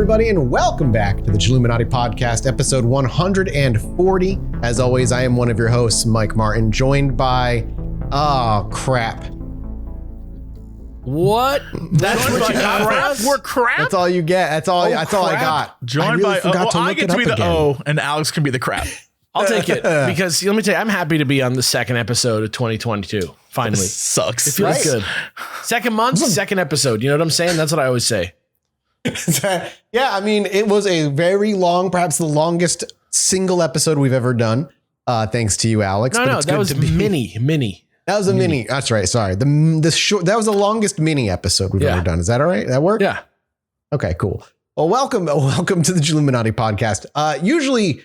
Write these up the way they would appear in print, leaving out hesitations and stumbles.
everybody, and welcome back to the Chilluminati podcast, episode 140. As always, I am one of your hosts, Mike Martin, joined by... Oh, crap. What? That's what you got for us? We're crap? That's all you get. That's all I got. Joined by... I get to be the O, and Alex can be the crap. I'll take it, because let me tell you, I'm happy to be on the second episode of 2022. Finally. This sucks. It feels good. Second month, second episode. You know what I'm saying? That's what I always say. Yeah, I mean, it was a very long, perhaps the longest single episode we've ever done. Thanks to you, Alex. No, that was mini. That was a mini. That's right. Sorry. The short. That was the longest mini episode we've ever done. Is that all right? That work? Yeah. Okay, cool. Well, welcome to the Chilluminati podcast. Usually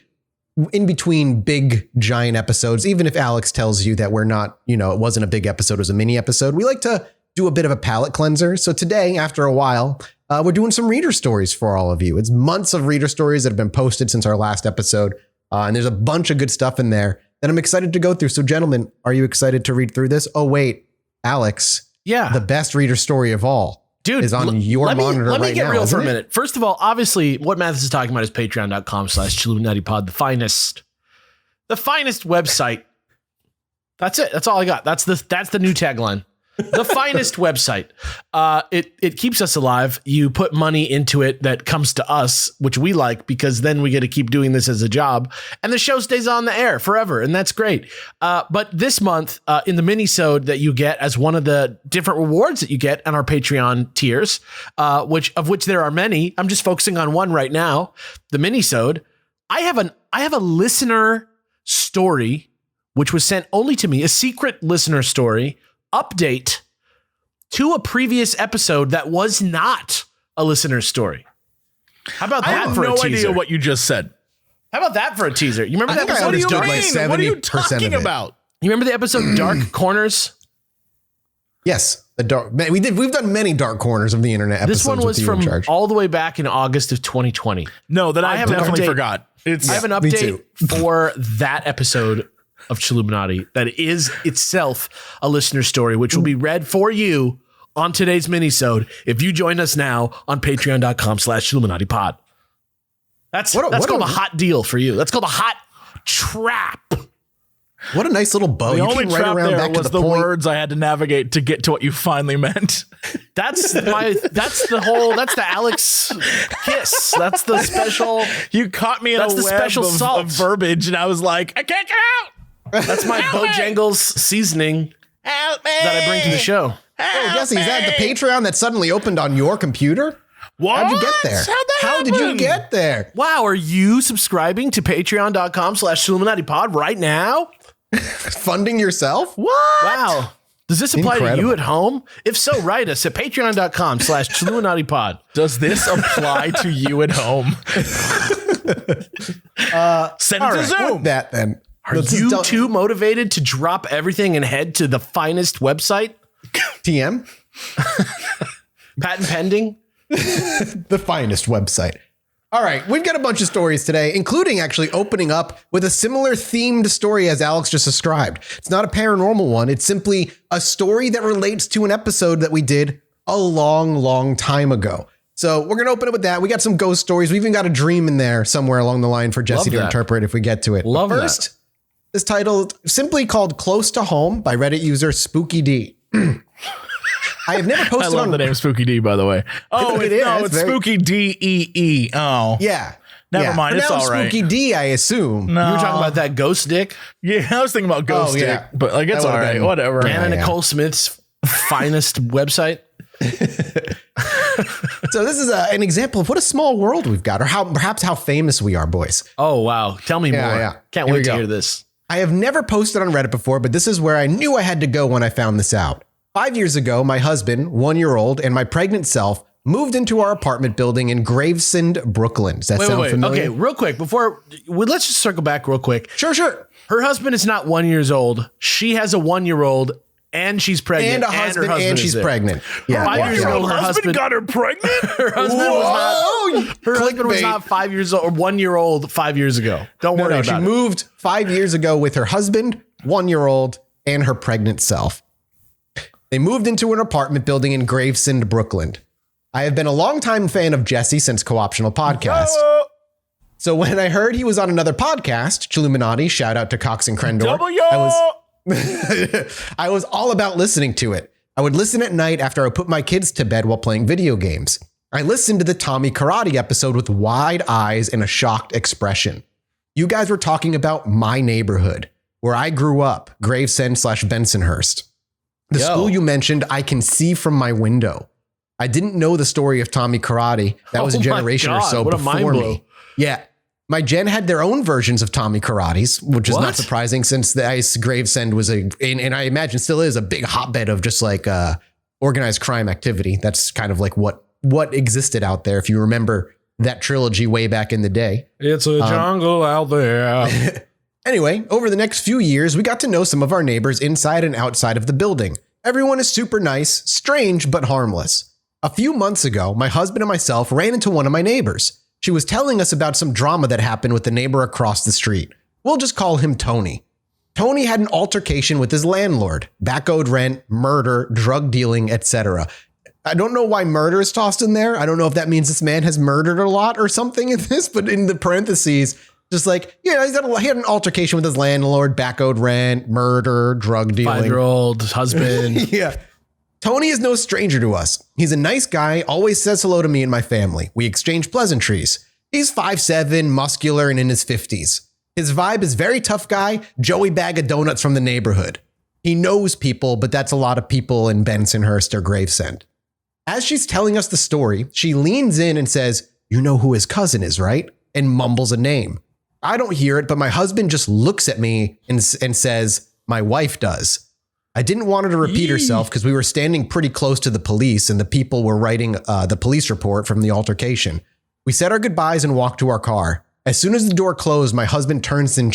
in between big giant episodes, even if Alex tells you that we're not, it wasn't a big episode, it was a mini episode, we like to do a bit of a palate cleanser. So today, after a while, we're doing some reader stories for all of you. It's months of reader stories that have been posted since our last episode. And there's a bunch of good stuff in there that I'm excited to go through. So gentlemen, are you excited to read through this? Oh, wait, Alex. Yeah. The best reader story of all. Dude, is on your monitor right now. Let me get real for a minute. First of all, obviously, what Mathis is talking about is patreon.com/ChilluminatiPod, the finest website. That's it. That's all I got. That's the new tagline. The finest website. It keeps us alive. You put money into it that comes to us, which we like, because then we get to keep doing this as a job, and the show stays on the air forever, and that's great. But this month, in the mini-sode that you get as one of the different rewards that you get on our Patreon tiers, of which there are many. I'm just focusing on one right now. The mini-sode. I have a listener story, which was sent only to me, a secret listener story update to a previous episode that was not a listener story. How about that? I have no idea what you just said. How about that for a teaser? You remember that episode? What are you talking about? You remember the episode Dark Corners? Yes, the dark. We've done many dark corners of the internet episodes. This one was from all the way back in August of 2020. No, that I have definitely forgot. I have an update for that episode of Chilluminati that is itself a listener story, which will be read for you on today's minisode if you join us now on patreon.com/ChilluminatiPod. That's called a hot deal for you. That's called a hot trap. What a nice little bow. The only trap there was the words I had to navigate to get to what you finally meant. That's the Alex kiss. That's the special. You caught me in a web of verbiage, and I was like, I can't get out. That's my Bojangles seasoning that I bring to the show. Oh, Jesse, is that the Patreon that suddenly opened on your computer? What? How'd you get there? How did you get there? Wow, are you subscribing to patreon.com/ChilluminatiPod right now? Funding yourself? What? Wow. Does this apply to you at home? If so, write us at patreon.com/ChilluminatiPod. Does this apply to you at home? Send it to Zoom. That then. Are you too motivated to drop everything and head to the finest website? TM? Patent pending? The finest website. All right, we've got a bunch of stories today, including actually opening up with a similar themed story as Alex just described. It's not a paranormal one. It's simply a story that relates to an episode that we did a long, long time ago. So we're going to open it with that. We got some ghost stories. We even got a dream in there somewhere along the line for Jesse to interpret if we get to it. Love but first, this title simply called Close to Home by Reddit user Spooky D. I have never posted I love the name Spooky D, by the way. Oh, it's Spooky D-E-E. Oh. Yeah. Never mind. It's all right. Spooky D, I assume. No. You were talking about that ghost dick? Yeah, I was thinking about ghost dick, but like it's all right. Whatever. Anna Nicole Smith's finest website. So this is an example of what a small world we've got, or perhaps how famous we are, boys. Oh, wow. Tell me more. Yeah. Can't wait to hear this. I have never posted on Reddit before, but this is where I knew I had to go when I found this out. 5 years ago, my husband, 1 year old, and my pregnant self moved into our apartment building in Gravesend, Brooklyn. Does that sound familiar? Okay, real quick, let's just circle back real quick. Sure. Her husband is not 1 year old. She has a 1 year old. And she's pregnant. And a husband, and she's pregnant. Yeah. 5 years old, her husband got her pregnant? Her husband was not 5 years old or 1 year old 5 years ago. Don't worry about it. She moved 5 years ago with her husband, 1 year old, and her pregnant self. They moved into an apartment building in Gravesend, Brooklyn. I have been a longtime fan of Jesse since Co-optional Podcast. So when I heard he was on another podcast, Chilluminati, shout out to Cox and Crendor, I was all about listening to it. I would listen at night after I put my kids to bed while playing video games. I listened to the Tommy Karate episode with wide eyes and a shocked expression. You guys were talking about my neighborhood, where I grew up, Gravesend/Bensonhurst. The school you mentioned, I can see from my window. I didn't know the story of Tommy Karate. That was a generation or so before me. Yeah. My gen had their own versions of Tommy Karates, which is not surprising since the Ice Gravesend was and I imagine still is a big hotbed of just like organized crime activity. That's kind of like what existed out there. If you remember that trilogy way back in the day. It's a jungle out there. Anyway, over the next few years, we got to know some of our neighbors inside and outside of the building. Everyone is super nice, strange, but harmless. A few months ago, my husband and myself ran into one of my neighbors. She was telling us about some drama that happened with the neighbor across the street. We'll just call him Tony. Tony had an altercation with his landlord, back owed rent, murder, drug dealing, etc. I don't know why murder is tossed in there. I don't know if that means this man has murdered a lot or something in this, but in the parentheses, just like, yeah, he had an altercation with his landlord, back owed rent, murder, drug dealing. 5-year-old husband. Yeah. Tony is no stranger to us. He's a nice guy, always says hello to me and my family. We exchange pleasantries. He's 5'7", muscular, and in his 50s. His vibe is very tough guy, Joey bag of donuts from the neighborhood. He knows people, but that's a lot of people in Bensonhurst or Gravesend. As she's telling us the story, she leans in and says, "You know who his cousin is, right?" and mumbles a name. I don't hear it, but my husband just looks at me and says, "My wife does." I didn't want her to repeat herself because we were standing pretty close to the police and the people were writing the police report from the altercation. We said our goodbyes and walked to our car. As soon as the door closed, my husband turns and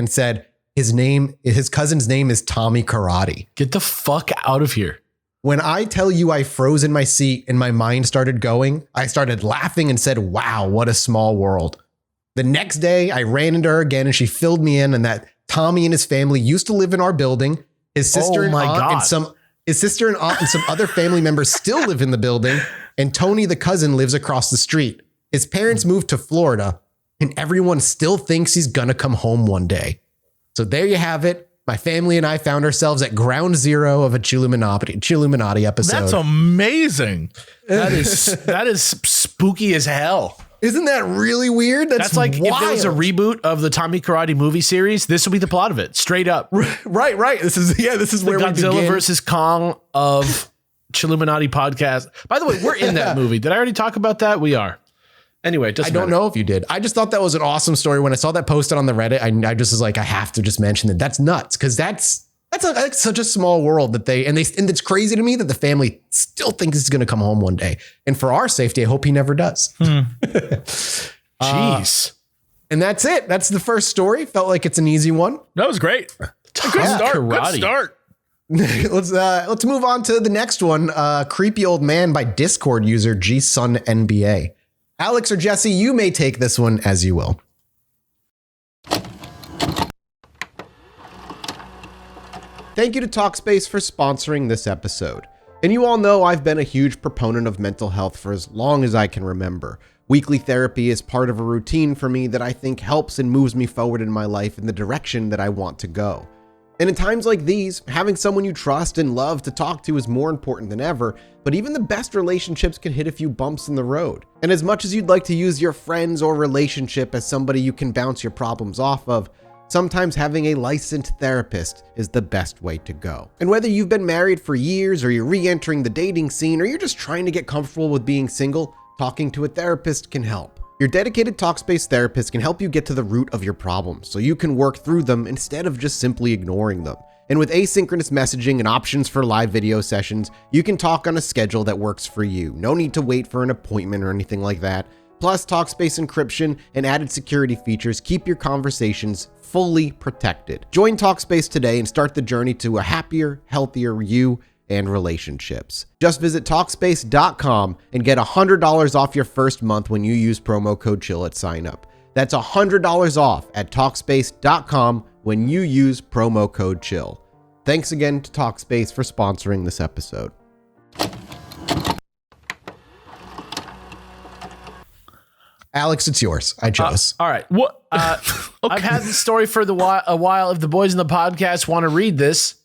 said, his cousin's name is Tommy Karate. Get the fuck out of here. When I tell you I froze in my seat and my mind started going, I started laughing and said, "Wow, what a small world." The next day, I ran into her again and she filled me in on that Tommy and his family used to live in our building. His sister and aunt and some other family members still live in the building, and Tony, the cousin, lives across the street. His parents moved to Florida, and everyone still thinks he's gonna come home one day. So there you have it. My family and I found ourselves at ground zero of a Chilluminati episode. That's amazing. That is spooky as hell. Isn't that really weird? That's like wild. If there was a reboot of the Tommy Karate movie series, this would be the plot of it, straight up. Right. This is where we begin. Godzilla versus Kong of Chilluminati podcast. By the way, we're in that movie. Did I already talk about that? We are. Anyway, I don't know if you did. I just thought that was an awesome story. When I saw that posted on the Reddit, I just was like, I have to just mention that. That's nuts because that's such a small world that and it's crazy to me that the family still thinks he's going to come home one day. And for our safety, I hope he never does. Jeez. And that's it. That's the first story. Felt like it's an easy one. That was great. Good start. Let's move on to the next one. Creepy old man by Discord user GSunNBA. Alex or Jesse, you may take this one as you will. Thank you to Talkspace for sponsoring this episode. And you all know I've been a huge proponent of mental health for as long as I can remember. Weekly therapy is part of a routine for me that I think helps and moves me forward in my life in the direction that I want to go. And in times like these, having someone you trust and love to talk to is more important than ever, but even the best relationships can hit a few bumps in the road. And as much as you'd like to use your friends or relationship as somebody you can bounce your problems off of, sometimes having a licensed therapist is the best way to go. And whether you've been married for years or you're re-entering the dating scene or you're just trying to get comfortable with being single, talking to a therapist can help. Your dedicated Talkspace therapist can help you get to the root of your problems so you can work through them instead of just simply ignoring them. And with asynchronous messaging and options for live video sessions, you can talk on a schedule that works for you. No need to wait for an appointment or anything like that. Plus, Talkspace encryption and added security features keep your conversations fully protected. Join Talkspace today and start the journey to a happier, healthier you and relationships. Just visit Talkspace.com and get $100 off your first month when you use promo code CHILL at sign up. That's $100 off at Talkspace.com when you use promo code CHILL. Thanks again to Talkspace for sponsoring this episode. Alex, it's yours. I chose. All right. What? I've had this story for a while. If the boys in the podcast want to read this,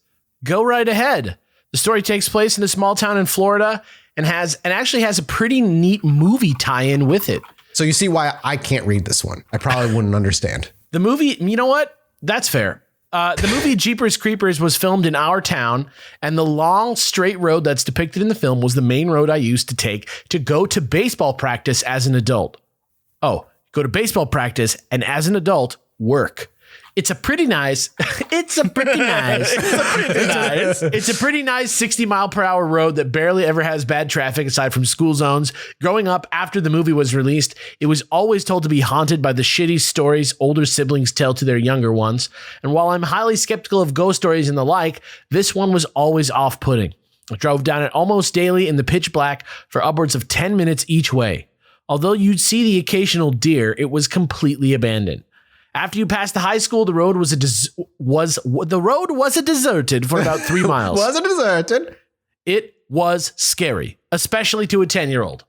go right ahead. The story takes place in a small town in Florida and actually has a pretty neat movie tie-in with it. So you see why I can't read this one. I probably wouldn't understand. The movie, you know what? That's fair. The movie Jeepers Creepers was filmed in our town, and the long straight road that's depicted in the film was the main road I used to take to go to baseball practice as an adult. Oh, go to baseball practice and as an adult, work. It's a pretty nice 60-mile-per-hour road that barely ever has bad traffic aside from school zones. Growing up after the movie was released, it was always told to be haunted by the shitty stories older siblings tell to their younger ones. And while I'm highly skeptical of ghost stories and the like, this one was always off-putting. I drove down it almost daily in the pitch black for upwards of 10 minutes each way. Although you'd see the occasional deer, it was completely abandoned. After you passed the high school, the road was deserted for about 3 miles. Was it deserted? It was scary, especially to a 10-year-old.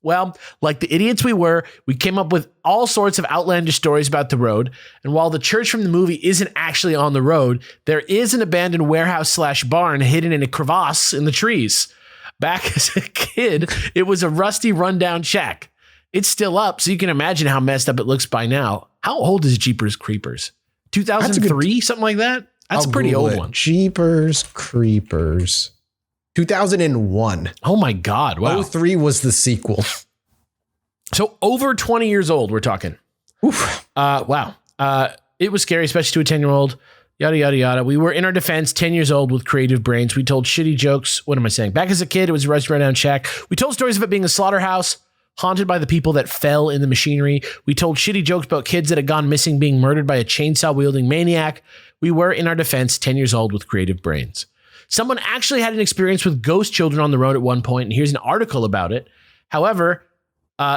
Well, like the idiots we were, we came up with all sorts of outlandish stories about the road. And while the church from the movie isn't actually on the road, there is an abandoned warehouse/barn hidden in a crevasse in the trees. Back as a kid, it was a rusty, rundown shack. It's still up, so you can imagine how messed up it looks by now. How old is Jeepers Creepers? 2003, something like that? That's a pretty old one. Jeepers Creepers. 2001. Oh my God. Wow. 03 was the sequel. So over 20 years old, we're talking. Oof. Wow. It was scary, especially to a 10-year-old. Yada, yada, yada. We were in our defense, 10 years old with creative brains. We told shitty jokes. What am I saying? Back as a kid, it was a rusty rundown shack. We told stories of it being a slaughterhouse, haunted by the people that fell in the machinery. We told shitty jokes about kids that had gone missing being murdered by a chainsaw-wielding maniac. We were, in our defense, 10 years old with creative brains. Someone actually had an experience with ghost children on the road at one point, and here's an article about it. However,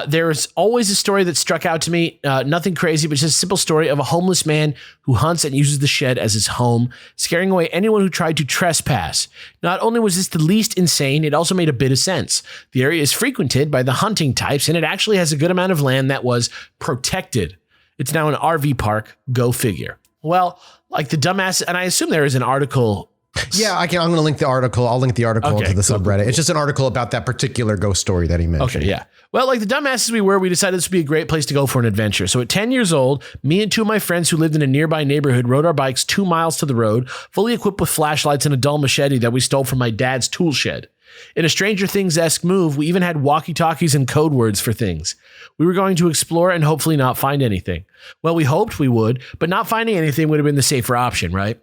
there's always a story that struck out to me. Nothing crazy, but just a simple story of a homeless man who hunts and uses the shed as his home, scaring away anyone who tried to trespass. Not only was this the least insane, it also made a bit of sense. The area is frequented by the hunting types, and it actually has a good amount of land that was protected. It's now an RV park. Go figure. Well, like the dumbass, and I assume there is an article. Yeah, I'm going to link the article. I'll link the article to the subreddit. Cool. It's just an article about that particular ghost story that he mentioned. Okay, yeah. Well, like the dumbasses we were, we decided this would be a great place to go for an adventure. So at 10 years old, me and two of my friends who lived in a nearby neighborhood rode our bikes 2 miles to the road, fully equipped with flashlights and a dull machete that we stole from my dad's tool shed. In a Stranger Things-esque move, we even had walkie-talkies and code words for things. We were going to explore and hopefully not find anything. Well, we hoped we would, but not finding anything would have been the safer option, right?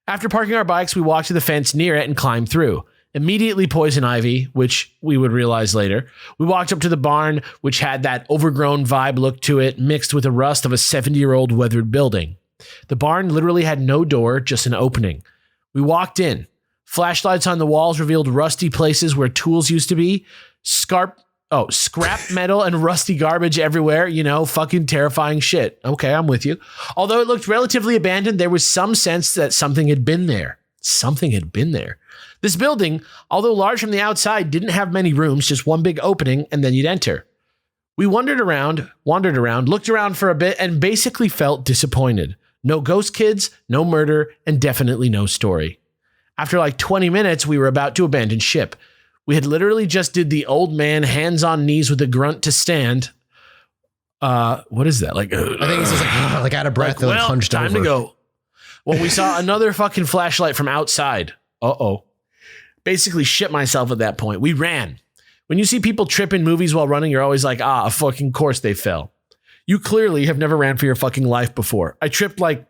After parking our bikes, we walked to the fence near it and climbed through. Immediately poison ivy, which we would realize later. We walked up to the barn, which had that overgrown vibe look to it, mixed with the rust of a 70-year-old weathered building. The barn literally had no door, just an opening. We walked in. Flashlights on the walls revealed rusty places where tools used to be. Scrap metal and rusty garbage everywhere. You know, fucking terrifying shit. Okay, I'm with you. Although it looked relatively abandoned, there was some sense that something had been there. This building, although large from the outside, didn't have many rooms, just one big opening, and then you'd enter. We wandered around, looked around for a bit, and basically felt disappointed. No ghost kids, no murder, and definitely no story. After like 20 minutes, we were about to abandon ship. We had literally just did the old man hands on knees with a grunt to stand. What is that? Like, I think he's just like out of breath and hunched over. Time to go. Well, we saw another fucking flashlight from outside. Uh-oh. Basically shit myself at that point. We ran. When you see people trip in movies while running, you're always like, of fucking course they fell. You clearly have never ran for your fucking life before. I tripped like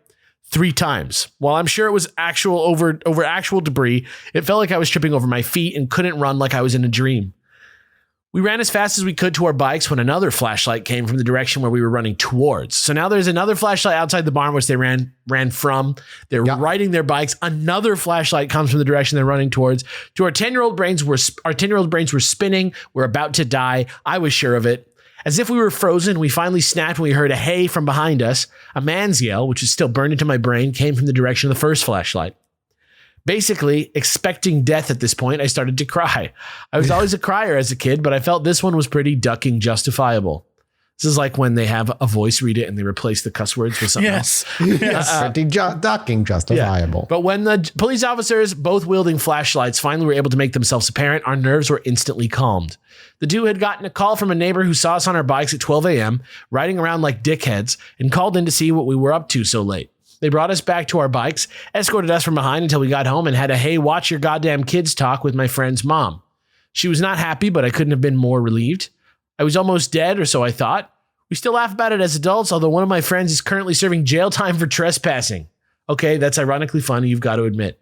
3 times. While I'm sure it was actual over actual debris, it felt like I was tripping over my feet and couldn't run like I was in a dream. We ran as fast as we could to our bikes when another flashlight came from the direction where we were running towards. So now there's another flashlight outside the barn, which they ran from. They're riding their bikes. Another flashlight comes from the direction they're running towards. To our 10-year-old brains were spinning. We're about to die. I was sure of it. As if we were frozen, we finally snapped when we heard a hey from behind us. A man's yell, which is still burned into my brain, came from the direction of the first flashlight. Basically, expecting death at this point, I started to cry. I was always a crier as a kid, but I felt this one was pretty ducking justifiable. This is like when they have a voice read it and they replace the cuss words with something else. Yes. Ducking justifiable. Yeah. But when the police officers, both wielding flashlights, finally were able to make themselves apparent, our nerves were instantly calmed. The dude had gotten a call from a neighbor who saw us on our bikes at 12 a.m., riding around like dickheads, and called in to see what we were up to so late. They brought us back to our bikes, escorted us from behind until we got home, and had a hey, watch your goddamn kids talk with my friend's mom. She was not happy, but I couldn't have been more relieved. I was almost dead, or so I thought. We still laugh about it as adults, although one of my friends is currently serving jail time for trespassing. Okay, that's ironically funny, you've got to admit.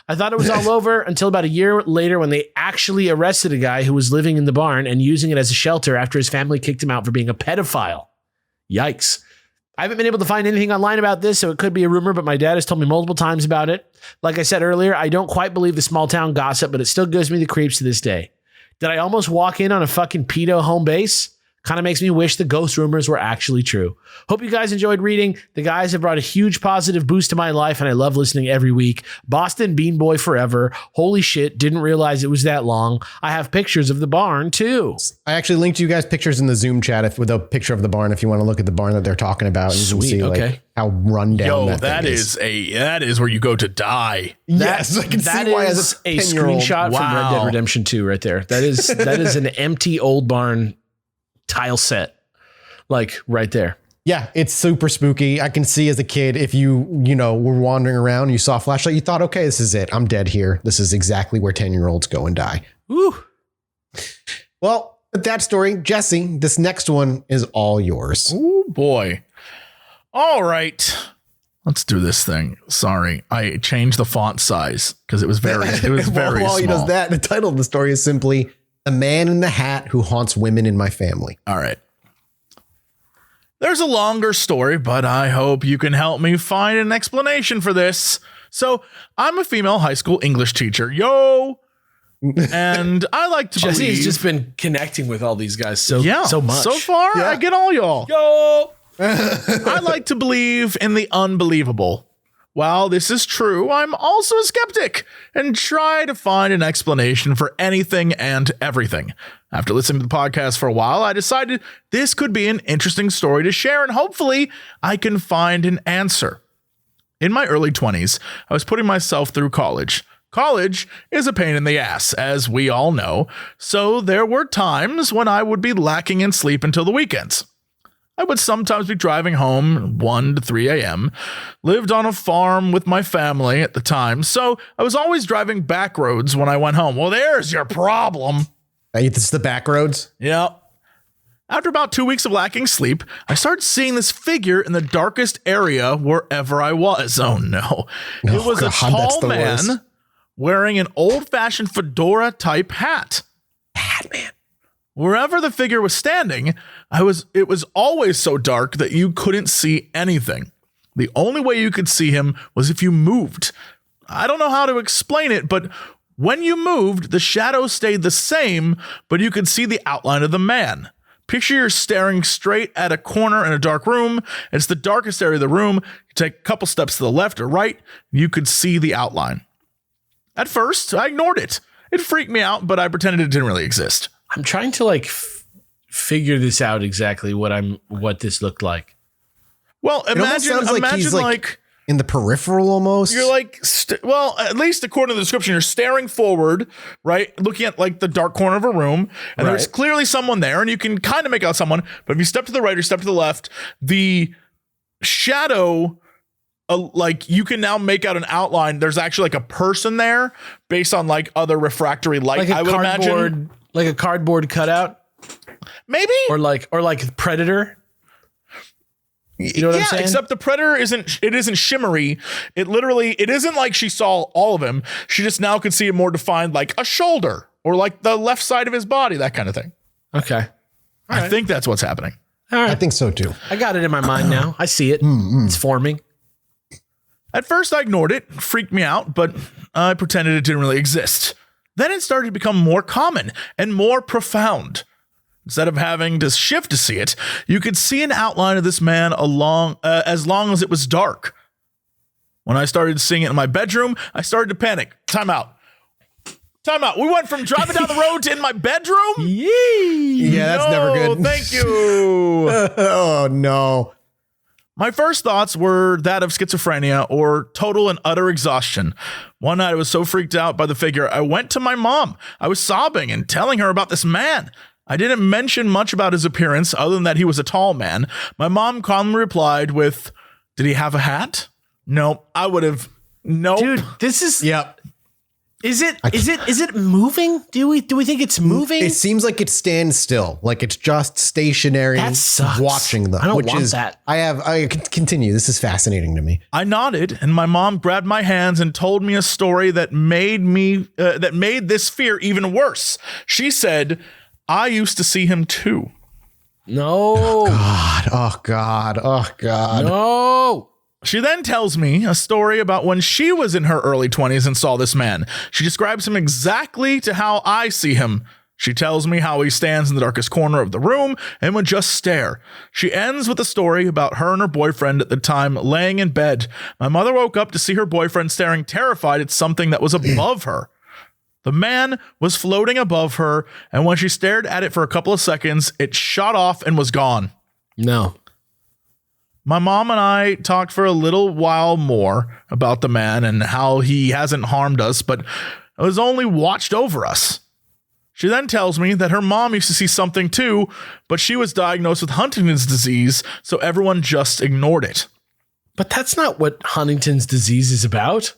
I thought it was all over until about a year later when they actually arrested a guy who was living in the barn and using it as a shelter after his family kicked him out for being a pedophile. Yikes. I haven't been able to find anything online about this, so it could be a rumor, but my dad has told me multiple times about it. Like I said earlier, I don't quite believe the small town gossip, but it still gives me the creeps to this day. Did I almost walk in on a fucking pedo home base? Kind of makes me wish the ghost rumors were actually true. Hope you guys enjoyed reading. The guys have brought a huge positive boost to my life, and I love listening every week. Boston Bean Boy forever. Holy shit, didn't realize it was that long. I have pictures of the barn, too. I actually linked you guys pictures in the Zoom chat with a picture of the barn if you want to look at the barn that they're talking about. And Sweet, you can see like how run down that is where you go to die. Yes, I can see why as a 10-year-old. Screenshot from Red Dead Redemption 2 right there. That is an empty old barn tile set, like right there. Yeah, it's super spooky. I can see as a kid, if you were wandering around and you saw a flashlight, you thought, okay, this is it. I'm dead here. This is exactly where 10-year-olds go and die. Woo. Well, with that story, Jesse, this next one is all yours. Oh boy. All right. Let's do this thing. Sorry, I changed the font size because it was very While small. he does that, the title of the story is simply "A Man in the Hat Who Haunts Women in My Family." All right. There's a longer story, but I hope you can help me find an explanation for this. So I'm a female high school English teacher. Yo. And I like to Jesse believe. has just been connecting with all these guys so much. So far, I get all y'all. Yo. I like to believe in the unbelievable. While this is true, I'm also a skeptic and try to find an explanation for anything and everything. After listening to the podcast for a while, I decided this could be an interesting story to share, and hopefully I can find an answer. In my early 20s, I was putting myself through college. College is a pain in the ass, as we all know, so there were times when I would be lacking in sleep until the weekends. I would sometimes be driving home 1 to 3 a.m., lived on a farm with my family at the time, so I was always driving back roads when I went home. Well, there's your problem. This is the back roads? Yeah. After about 2 weeks of lacking sleep, I started seeing this figure in the darkest area wherever I was. Oh, no. It was a tall man wearing an old-fashioned fedora-type hat. Batman. Wherever the figure was standing, it was always so dark that you couldn't see anything. The only way you could see him was if you moved. I don't know how to explain it, but when you moved, the shadow stayed the same, but you could see the outline of the man. Picture you're staring straight at a corner in a dark room. It's the darkest area of the room. You take a couple steps to the left or right, you could see the outline. At first, I ignored it. It freaked me out, but I pretended it didn't really exist. I'm trying to figure this out exactly what this looked like. Well, imagine he's like in the peripheral almost. You're like, at least according to the description, you're staring forward, right? Looking at like the dark corner of a room, and there's clearly someone there, and you can kind of make out someone. But if you step to the right or step to the left, the shadow, you can now make out an outline. There's actually like a person there based on like other refractory light. I would imagine. Like a cardboard cutout, maybe, or like Predator. You know what I'm saying? Except the Predator isn't shimmery. It isn't like she saw all of him. She just now can see it more defined, like a shoulder or like the left side of his body, that kind of thing. Okay, I think that's what's happening. All right, I think so too. I got it in my mind now. I see it. It's forming. At first, I ignored it. It freaked me out, but I pretended it didn't really exist. Then it started to become more common and more profound. Instead of having to shift to see it, you could see an outline of this man as long as it was dark. When I started seeing it in my bedroom, I started to panic. Time out. Time out. We went from driving down the road to in my bedroom? Yeah, that's never good. Thank you. Oh, no. My first thoughts were that of schizophrenia or total and utter exhaustion. One night I was so freaked out by the figure, I went to my mom. I was sobbing and telling her about this man. I didn't mention much about his appearance other than that he was a tall man. My mom calmly replied with, "Did he have a hat?" No, I would have. Nope. Dude, this is. Yep. Is it moving? Do we think it's moving? It seems like it stands still, like it's just stationary. That sucks. Watching them. I don't want that. I continue. This is fascinating to me. I nodded, and my mom grabbed my hands and told me a story that made this fear even worse. She said, "I used to see him too." No. Oh God. No. She then tells me a story about when she was in her early 20s and saw this man. She describes him exactly to how I see him. She tells me how he stands in the darkest corner of the room and would just stare. She ends with a story about her and her boyfriend at the time laying in bed. My mother woke up to see her boyfriend staring terrified at something that was above her. The man was floating above her, and when she stared at it for a couple of seconds, it shot off and was gone. No. My mom and I talked for a little while more about the man and how he hasn't harmed us, but has only watched over us. She then tells me that her mom used to see something too, but she was diagnosed with Huntington's disease, so everyone just ignored it. But that's not what Huntington's disease is about.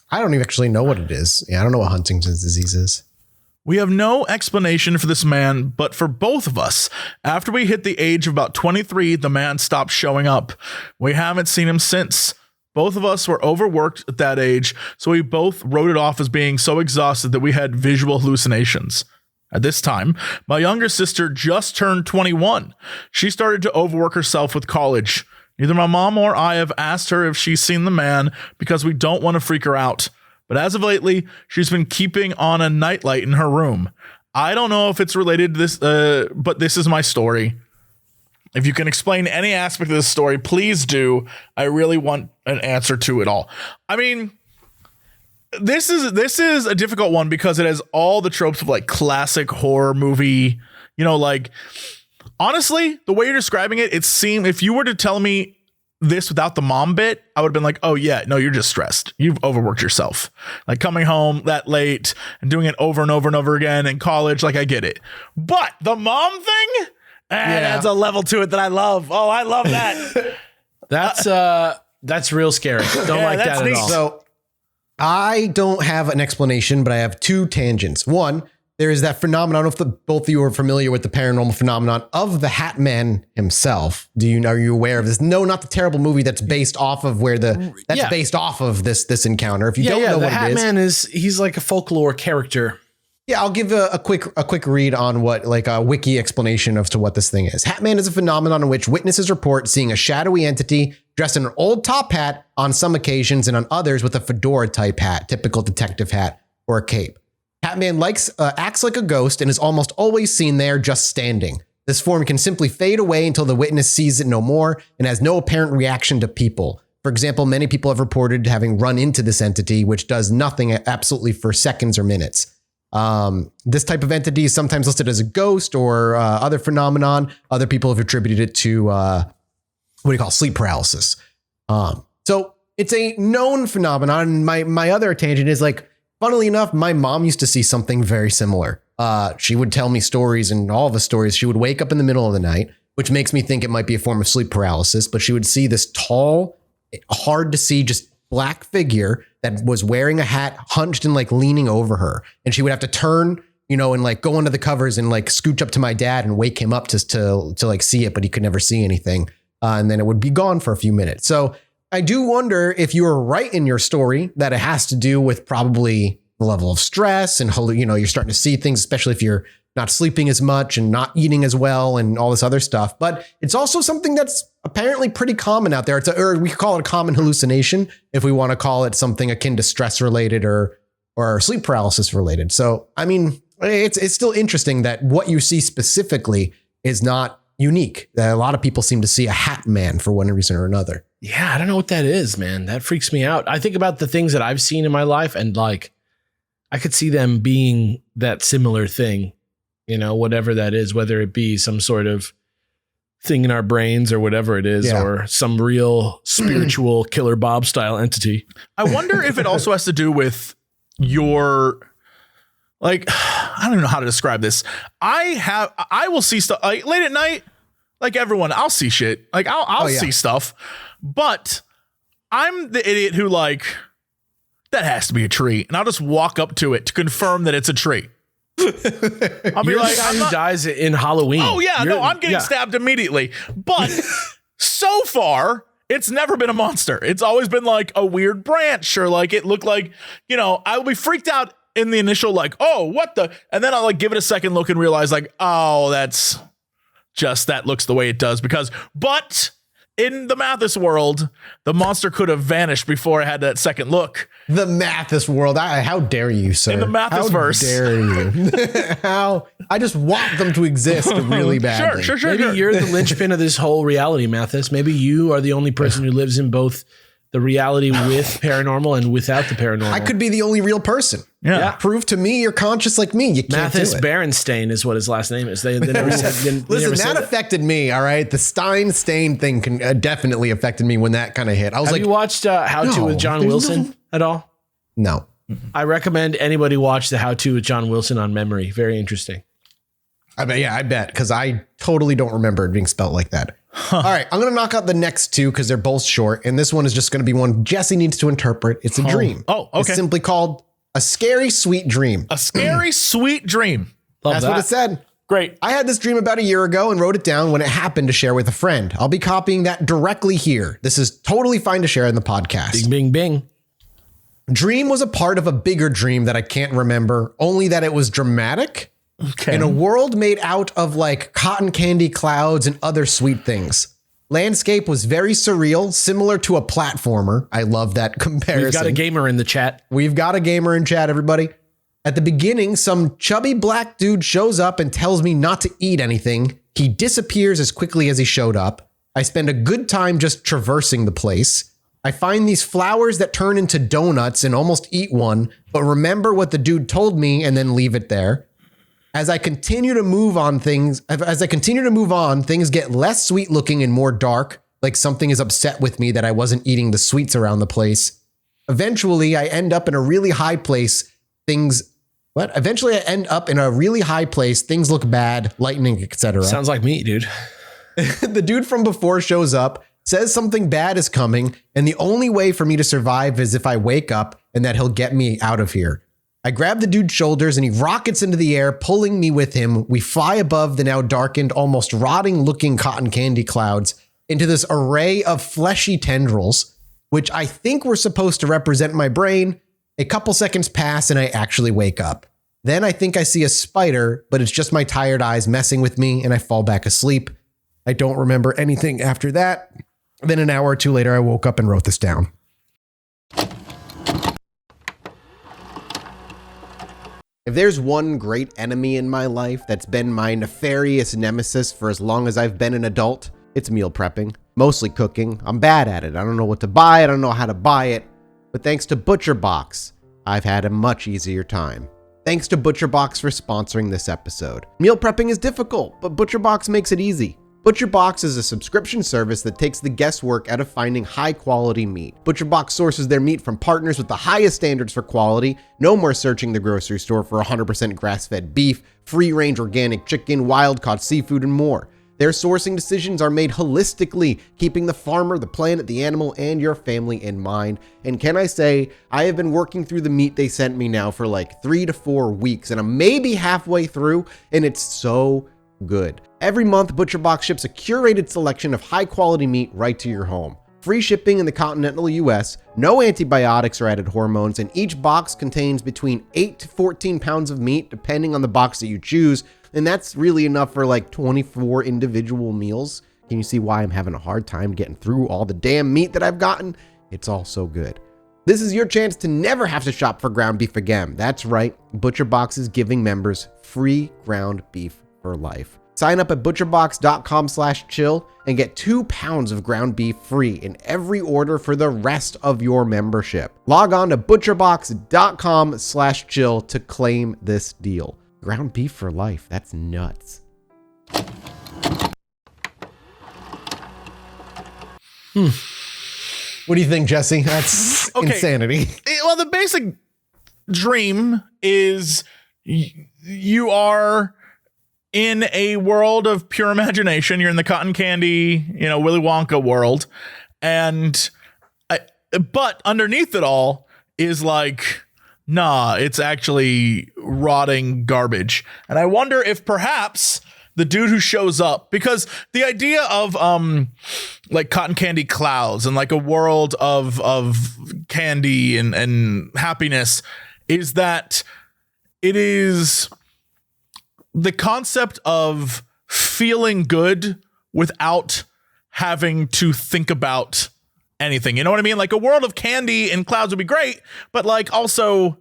I don't even actually know what it is. Yeah, I don't know what Huntington's disease is. We have no explanation for this man, but for both of us, after we hit the age of about 23, the man stopped showing up. We haven't seen him since. Both of us were overworked at that age, so we both wrote it off as being so exhausted that we had visual hallucinations. At this time, my younger sister just turned 21. She started to overwork herself with college. Neither my mom or I have asked her if she's seen the man because we don't want to freak her out. But as of lately, she's been keeping on a nightlight in her room. I don't know if it's related to this, but this is my story. If you can explain any aspect of this story, please do. I really want an answer to it all. I mean, this is a difficult one because it has all the tropes of like classic horror movie, like honestly, the way you're describing it, if you were to tell me this without the mom bit, I would have been like, oh yeah, no, you're just stressed. You've overworked yourself. Like coming home that late and doing it over and over and over again in college. Like I get it. But the mom thing, adds a level to it that I love. Oh, I love that. That's real scary. Don't like that at all. So I don't have an explanation, but I have two tangents. One, there is that phenomenon. I don't know if both of you are familiar with the paranormal phenomenon of the Hat Man himself. Are you aware of this? No, not the terrible movie that's based off of based off of this encounter. If you don't know what Hat it is, Man he's like a folklore character. Yeah, I'll give a quick read on what like a wiki explanation of to what this thing is. Hat Man is a phenomenon in which witnesses report seeing a shadowy entity dressed in an old top hat on some occasions and on others with a fedora type hat, typical detective hat or a cape. Hat Man acts like a ghost and is almost always seen there just standing. This form can simply fade away until the witness sees it no more and has no apparent reaction to people. For example, many people have reported having run into this entity, which does nothing absolutely for seconds or minutes. This type of entity is sometimes listed as a ghost or other phenomenon. Other people have attributed it to sleep paralysis. So it's a known phenomenon. My other tangent is like, funnily enough, my mom used to see something very similar. She would tell me stories, and all of the stories, she would wake up in the middle of the night, which makes me think it might be a form of sleep paralysis, but she would see this tall, hard to see, just black figure that was wearing a hat, hunched and like leaning over her. And she would have to turn, and like go under the covers and like scooch up to my dad and wake him up to like see it, but he could never see anything. And then it would be gone for a few minutes. So I do wonder if you were right in your story that it has to do with probably the level of stress and, you're starting to see things, especially if you're not sleeping as much and not eating as well and all this other stuff. But it's also something that's apparently pretty common out there. Or we could call it a common hallucination if we want to call it something akin to stress related or sleep paralysis related. So, I mean, it's still interesting that what you see specifically is not unique. A lot of people seem to see a Hat Man for one reason or another. Yeah, I don't know what that is, man. That freaks me out. I think about the things that I've seen in my life and like, I could see them being that similar thing, whatever that is, whether it be some sort of thing in our brains or whatever it is, or some real spiritual Killer Bob style entity. I wonder if it also has to do with your, like, I don't know how to describe this. I will see stuff like late at night, like everyone, I'll see shit. Like I'll see stuff, but I'm the idiot who like, that has to be a tree. And I'll just walk up to it to confirm that it's a tree. I'll be like, who dies in Halloween. Oh yeah, I'm getting stabbed immediately. But so far, it's never been a monster. It's always been like a weird branch, or like it looked like, I will be freaked out in the initial like, oh, what the, and then I'll like give it a second look and realize like, oh, that's just, that looks the way it does but in the Mathis world, the monster could have vanished before I had that second look. The Mathis world. How dare you, sir? In the Mathis verse. How dare you? How? I just want them to exist really badly. Sure. Maybe you're the linchpin of this whole reality, Mathis. Maybe you are the only person who lives in both the reality with paranormal and without the paranormal. I could be the only real person. Yeah. Prove to me you're conscious like me. You can't Mathis do it. Berenstain is what his last name is. They never said. Listen, that affected me. All right, the Stein-Stain thing definitely affected me when that kind of hit. I was Have like, you watched How To with John Wilson at all? No. I recommend anybody watch the How To with John Wilson on memory. Very interesting. I bet, because I totally don't remember it being spelled like that. All right, I'm going to knock out the next two because they're both short, and this one is just going to be one Jesse needs to interpret. It's a dream. Oh, okay. It's simply called A Scary Sweet Dream. A scary sweet dream. That's what it said. Great. I had this dream about a year ago and wrote it down when it happened to share with a friend. I'll be copying that directly here. This is totally fine to share in the podcast. Bing, bing, bing. Dream was a part of a bigger dream that I can't remember, only that it was dramatic. Okay. In a world made out of like cotton candy clouds and other sweet things. Landscape was very surreal, similar to a platformer. I love that comparison. We've got a gamer in the chat. We've got a gamer in chat, everybody. At the beginning, some chubby black dude shows up and tells me not to eat anything. He disappears as quickly as he showed up. I spend a good time just traversing the place. I find these flowers that turn into donuts and almost eat one, but remember what the dude told me and then leave it there. As I continue to move on, things get less sweet looking and more dark, like something is upset with me that I wasn't eating the sweets around the place. Eventually, I end up in a really high place. Things look bad, lightning, etc. Sounds like me, dude. The dude from before shows up, says something bad is coming, and the only way for me to survive is if I wake up and that he'll get me out of here. I grab the dude's shoulders and he rockets into the air, pulling me with him. We fly above the now darkened, almost rotting looking cotton candy clouds into this array of fleshy tendrils, which I think were supposed to represent my brain. A couple seconds pass and I actually wake up. Then I think I see a spider, but it's just my tired eyes messing with me and I fall back asleep. I don't remember anything after that. Then an hour or two later, I woke up and wrote this down. If there's one great enemy in my life that's been my nefarious nemesis for as long as I've been an adult, it's meal prepping. Mostly cooking. I'm bad at it. I don't know what to buy. I don't know how to buy it. But thanks to ButcherBox, I've had a much easier time. Thanks to ButcherBox for sponsoring this episode. Meal prepping is difficult, but ButcherBox makes it easy. ButcherBox is a subscription service that takes the guesswork out of finding high-quality meat. ButcherBox sources their meat from partners with the highest standards for quality. No more searching the grocery store for 100% grass-fed beef, free-range organic chicken, wild-caught seafood, and more. Their sourcing decisions are made holistically, keeping the farmer, the planet, the animal, and your family in mind. And can I say, I have been working through the meat they sent me now for like 3 to 4 weeks, and I'm maybe halfway through, and it's so good. Every month, ButcherBox ships a curated selection of high-quality meat right to your home. Free shipping in the continental US, no antibiotics or added hormones, and each box contains between 8 to 14 pounds of meat, depending on the box that you choose, and that's really enough for like 24 individual meals. Can you see why I'm having a hard time getting through all the damn meat that I've gotten? It's all so good. This is your chance to never have to shop for ground beef again. That's right, ButcherBox is giving members free ground beef for life. Sign up at butcherbox.com/chill and get 2 pounds of ground beef free in every order for the rest of your membership. Log on to butcherbox.com/chill to claim this deal. Ground beef for life. That's nuts. What do you think, Jesse? That's insanity. Well, the basic dream is you are in a world of pure imagination. You're in the cotton candy, Willy Wonka world. But underneath it all is like, nah, it's actually rotting garbage. And I wonder if perhaps the dude who shows up, because the idea of like cotton candy clouds and like a world of candy and happiness is that it is the concept of feeling good without having to think about anything. You know what I mean? Like a world of candy and clouds would be great, but like also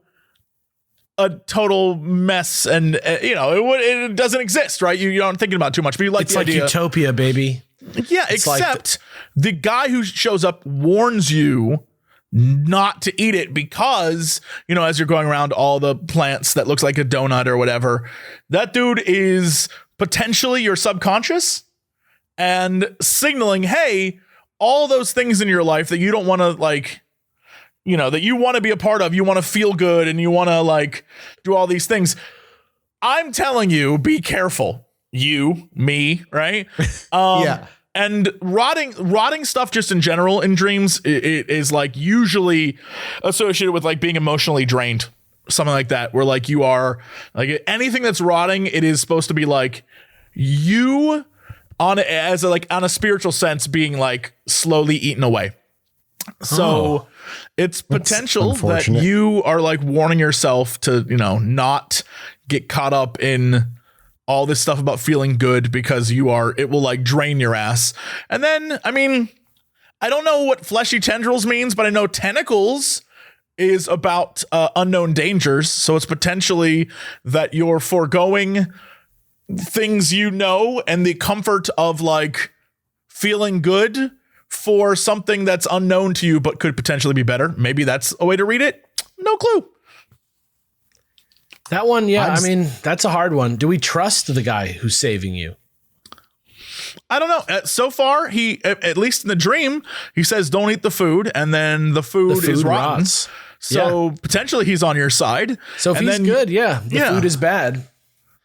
a total mess, and it doesn't exist, right? You aren't thinking about it too much, but you like it's the like idea. Utopia, baby. Yeah, It's except the guy who shows up warns you not to eat it because, as you're going around all the plants that looks like a donut or whatever, that dude is potentially your subconscious and signaling, hey, all those things in your life that you don't want to that you want to be a part of, you want to feel good and you want to do all these things. I'm telling you, be careful. You, me, right? Yeah. And rotting stuff just in general in dreams it is usually associated with being emotionally drained, something like that, where you are anything that's rotting, it is supposed to be you on a spiritual sense being slowly eaten away. So it's potential that you are warning yourself to, not get caught up in all this stuff about feeling good because it will drain your ass. And then, I don't know what fleshy tendrils means, but I know tentacles is about unknown dangers. So it's potentially that you're foregoing things and the comfort of feeling good for something that's unknown to you, but could potentially be better. Maybe that's a way to read it. No clue. That one, yeah, that's a hard one. Do we trust the guy who's saving you? I don't know. So far, he, at least in the dream, he says, don't eat the food. And then the food is rotten. Rots. So potentially he's on your side. So if he's good, the food is bad.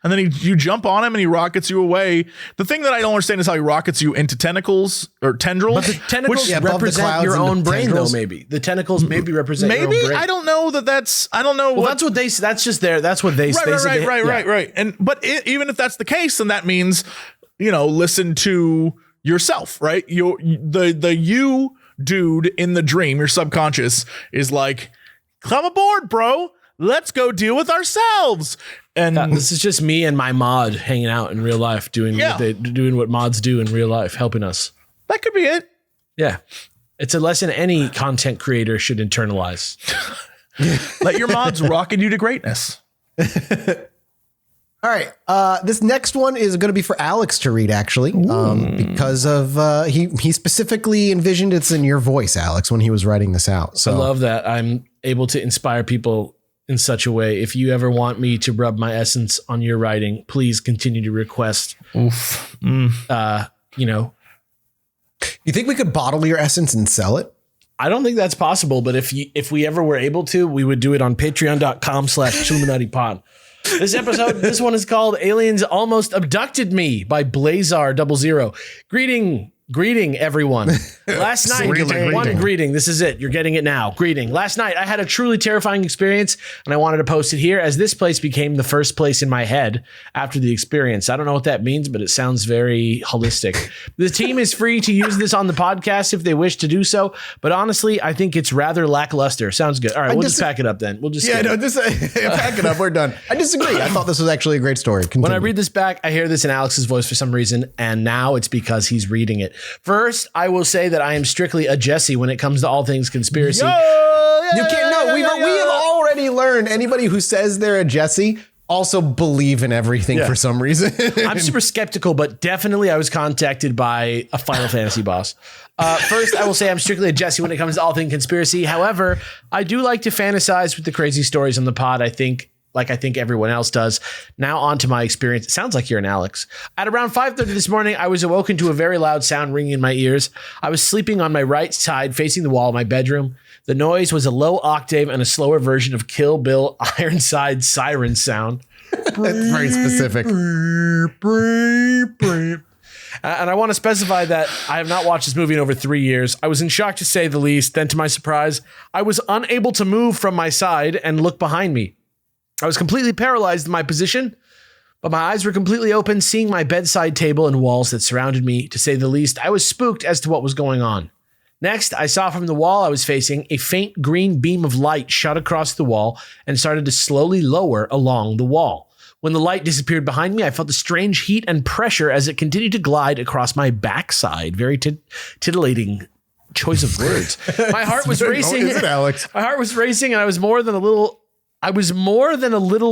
And then you jump on him and he rockets you away. The thing that I don't understand is how he rockets you into tentacles or tendrils. But the tentacles represent your own brain, though, maybe. The tentacles maybe represent your own brain. I don't know I don't know. Well, that's what they, that's just there. That's what they say. Right. But even if that's the case, then that means, listen to yourself, right? The you dude in the dream, your subconscious is come aboard, bro. Let's go deal with ourselves. And this is just me and my mod hanging out in real life, doing what mods do in real life, helping us. That could be it. Yeah. It's a lesson any content creator should internalize. Let your mods rocket you to greatness. All right. This next one is going to be for Alex to read, actually, because of he specifically envisioned it's in your voice, Alex, when he was writing this out. So I love that I'm able to inspire people in such a way. If you ever want me to rub my essence on your writing, please continue to request. Oof. You think we could bottle your essence and sell it? I don't think that's possible, but if we ever were able to, we would do it on patreon.com/Chilluminati This episode, this one is called Aliens Almost Abducted Me by Blazar00. Greeting everyone. Last night, greeting. This is it. You're getting it now. Greeting. Last night, I had a truly terrifying experience, and I wanted to post it here as this place became the first place in my head after the experience. I don't know what that means, but it sounds very holistic. The team is free to use this on the podcast if they wish to do so, but honestly, I think it's rather lackluster. Sounds good. All right, we'll just pack it up then. We'll just pack it up. We're done. I disagree. I thought this was actually a great story. Continue. When I read this back, I hear this in Alex's voice for some reason, and now it's because he's reading it. First, I will say that I am strictly a Jesse when it comes to all things conspiracy. We have already learned anybody who says they're a Jesse also believe in everything for some reason. I'm super skeptical, but definitely I was contacted by a Final Fantasy boss. First, I will say I'm strictly a Jesse when it comes to all things conspiracy. However, I do like to fantasize with the crazy stories on the pod. I think everyone else does. Now on to my experience. It sounds like you're an Alex. At around 5:30 this morning, I was awoken to a very loud sound ringing in my ears. I was sleeping on my right side facing the wall of my bedroom. The noise was a low octave and a slower version of Kill Bill Ironside siren sound. That's very specific. And I want to specify that I have not watched this movie in over 3 years. I was in shock to say the least. Then to my surprise, I was unable to move from my side and look behind me. I was completely paralyzed in my position, but my eyes were completely open, seeing my bedside table and walls that surrounded me. To say the least, I was spooked as to what was going on. Next, I saw from the wall I was facing a faint green beam of light shot across the wall and started to slowly lower along the wall. When the light disappeared behind me, I felt a strange heat and pressure as it continued to glide across my backside. Very titillating choice of words. My heart was racing. Is it, Alex? My heart was racing, and I was more than a little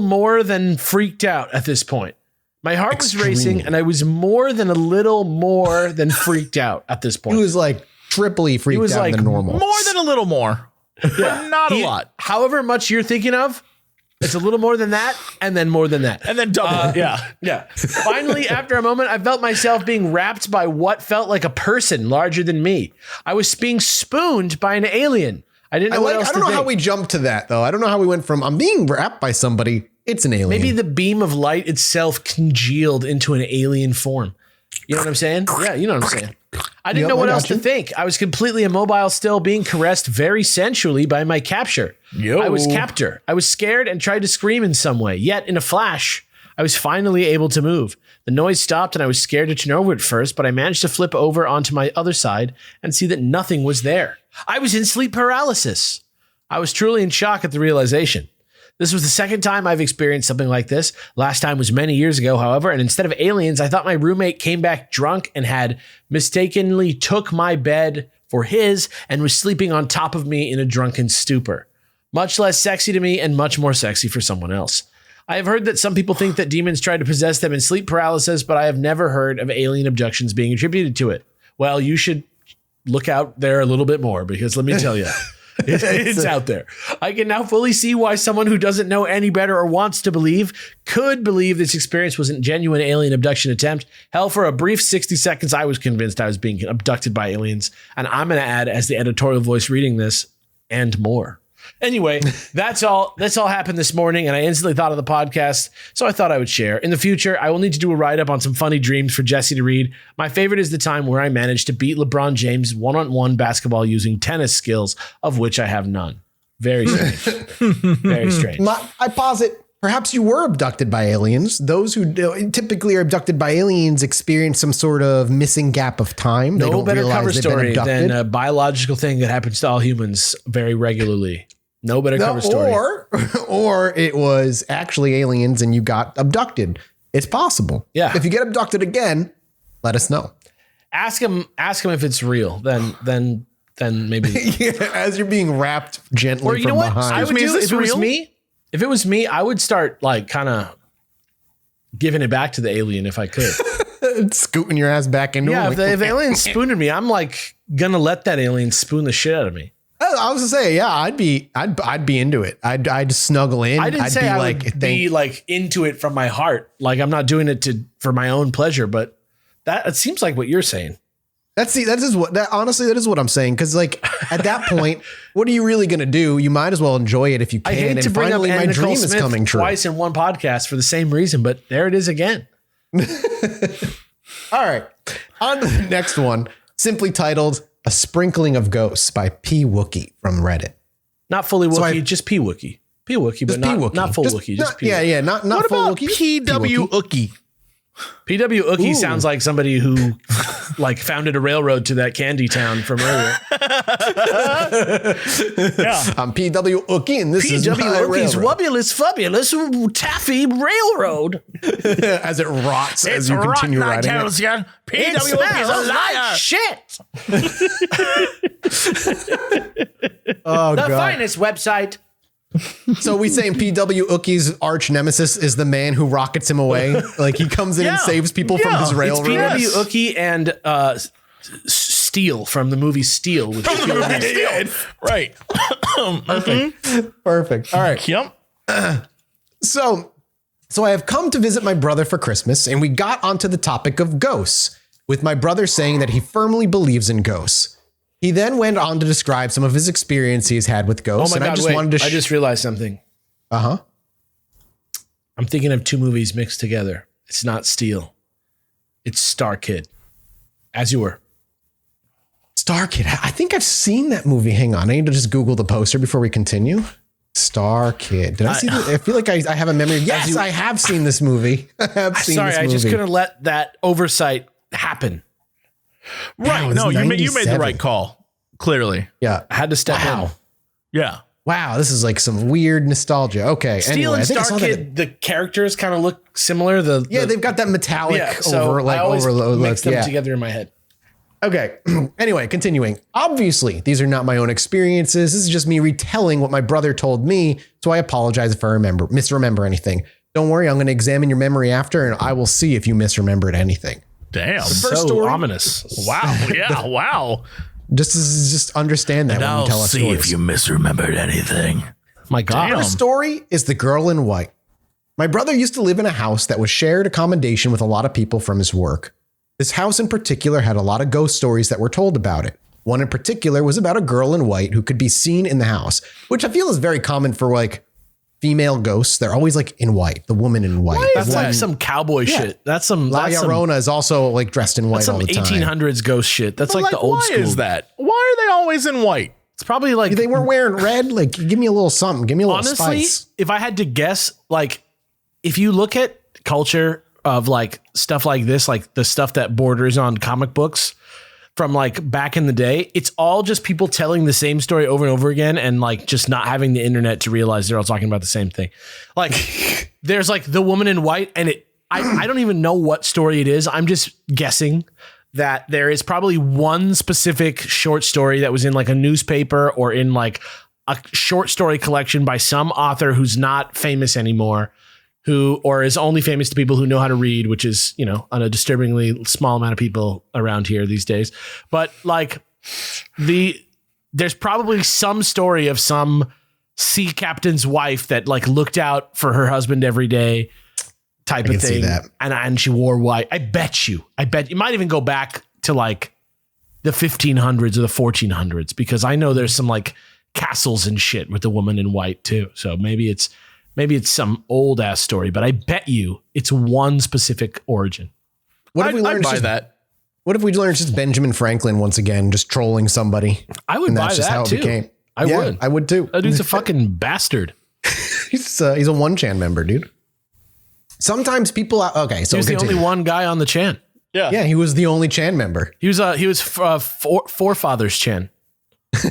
more than freaked out at this point. My heart was racing, and I was more than a little more than freaked out at this point. He was like triply freaked out than normal. More than a little more. Yeah. Not a lot. However much you're thinking of, it's a little more than that, and then more than that. And then double it. Yeah. Finally, after a moment, I felt myself being wrapped by what felt like a person larger than me. I was being spooned by an alien. I didn't know what else to think. I don't know how we jumped to that, though. I don't know how we went from I'm being wrapped by somebody, it's an alien. Maybe the beam of light itself congealed into an alien form. You know what I'm saying? Yeah, you know what I'm saying. I didn't know what else to think. I was completely immobile still, being caressed very sensually by my capture. I was captor. I was scared and tried to scream in some way. Yet, in a flash, I was finally able to move. The noise stopped and I was scared to turn over at first, but I managed to flip over onto my other side and see that nothing was there. I was in sleep paralysis. I was truly in shock at the realization. This was the second time I've experienced something like this. Last time was many years ago, however, and instead of aliens, I thought my roommate came back drunk and had mistakenly took my bed for his and was sleeping on top of me in a drunken stupor. Much less sexy to me and much more sexy for someone else. I have heard that some people think that demons try to possess them in sleep paralysis, but I have never heard of alien abductions being attributed to it. Well, you should look out there a little bit more, because let me tell you, it's out there. I can now fully see why someone who doesn't know any better or wants to believe could believe this experience was a genuine alien abduction attempt. Hell, for a brief 60 seconds, I was convinced I was being abducted by aliens. And I'm going to add, as the editorial voice reading this, and more. Anyway, that's all happened this morning, and I instantly thought of the podcast, so I thought I would share. In the future, I will need to do a write-up on some funny dreams for Jesse to read. My favorite is the time where I managed to beat LeBron James one-on-one basketball using tennis skills, of which I have none. Very strange. Very strange. I posit perhaps you were abducted by aliens. Those who typically are abducted by aliens experience some sort of missing gap of time. They No don't better realize cover they've been story abducted. than a biological thing that happens to all humans very regularly. No better cover story. Or it was actually aliens and you got abducted. It's possible. Yeah. If you get abducted again, let us know. Ask him if it's real. Then maybe. Yeah, as you're being wrapped gently Or you from know what? behind. I would do if it was me, I would start like kind of giving it back to the alien if I could. Scooting your ass back into Yeah, him. if the alien's spooning me, I'm like gonna let that alien spoon the shit out of me. I was gonna say, yeah, I'd be into it. I'd snuggle in. I didn't say I would be like into it from my heart. Like I'm not doing it for my own pleasure, but it seems like what you're saying. Honestly, that is what I'm saying. Because like at that point, what are you really gonna do? You might as well enjoy it if you can. I hate to bring up my Nicole dream is Smith coming true. twice in one podcast for the same reason, but there it is again. All right, on to the next one, simply titled "A Sprinkling of Ghosts" by P. Wookie from Reddit. Not fully Wookie, just P. Wookie. P. Wookie, but not full Wookie. Just P. Yeah, not What full about Wookie. PW Ookie? PW Ookie sounds like somebody who like founded a railroad to that candy town from earlier. Yeah. I'm PW Ookie, and this is my PW Ookie's railroad. Wubulous Fubulous Taffy Railroad. As it rots as you continue riding it. PW It Ookie's a smells like liar. shit. Oh The god. finest website So we saying PW Ookie's arch nemesis is the man who rockets him away? Like he comes in and saves people from his railroad? It's PW Ookie and Steel from the movie Steel. With Right. Perfect. All right. Yep. So I have come to visit my brother for Christmas, and we got onto the topic of ghosts, with my brother saying that he firmly believes in ghosts. He then went on to describe some of his experience he's had with ghosts. Oh my God, I just realized something. Uh-huh. I'm thinking of two movies mixed together. It's not Steel. It's Star Kid. As you were. Star Kid. I think I've seen that movie. Hang on. I need to just Google the poster before we continue. Star Kid. Did I see that? I feel like I have a memory. Yes, I have seen this movie. I have seen this movie. I just couldn't let that oversight happen. Right. No, you made the right call. Clearly. Yeah. I had to step in. Yeah. Wow. This is like some weird nostalgia. Okay. Steel and Star Kid, the characters kind of look similar. They've got that metallic I always mix them together in my head. Okay. Anyway, continuing. Obviously, these are not my own experiences. This is just me retelling what my brother told me. So I apologize if I misremember anything. Don't worry. I'm going to examine your memory after, and I will see if you misremembered anything. Damn. So story, ominous. Wow. Yeah. Wow. Just understand that when you tell us stories. I'll see if you misremembered anything. My God. The story is The Girl in White. My brother used to live in a house that was shared accommodation with a lot of people from his work. This house in particular had a lot of ghost stories that were told about it. One in particular was about a girl in white who could be seen in the house, which I feel is very common for like female ghosts. They're always like in white, the woman in white. That's like some cowboy shit. That's some La Llorona is also like dressed in white all the time. 1800s ghost shit. That's like the old school. Why is that? Why are they always in white? It's probably like they weren't wearing red. Like, give me a little something. Give me a little spice. If I had to guess, like if you look at culture of like stuff like this, like the stuff that borders on comic books from like back in the day, it's all just people telling the same story over and over again and like just not having the internet to realize they're all talking about the same thing. Like there's like the woman in white and I don't even know what story it is. I'm just guessing that there is probably one specific short story that was in like a newspaper or in like a short story collection by some author who's not famous anymore, or is only famous to people who know how to read, which is, you know, on a disturbingly small amount of people around here these days. But like there's probably some story of some sea captain's wife that like looked out for her husband every day type of thing. And she wore white. I bet you might even go back to like the 1500s or the 1400s, because I know there's some like castles and shit with the woman in white too. So maybe it's some old ass story, but I bet you it's one specific origin. What if we learned that? What if we learned just Benjamin Franklin once again, just trolling somebody? I would buy that too. I would too. That dude's a fucking bastard. He's a 1chan member, dude. Sometimes people. Okay, so he was the only one guy on the Chan. Yeah, he was the only Chan member. He was forefathers Chan. Yeah,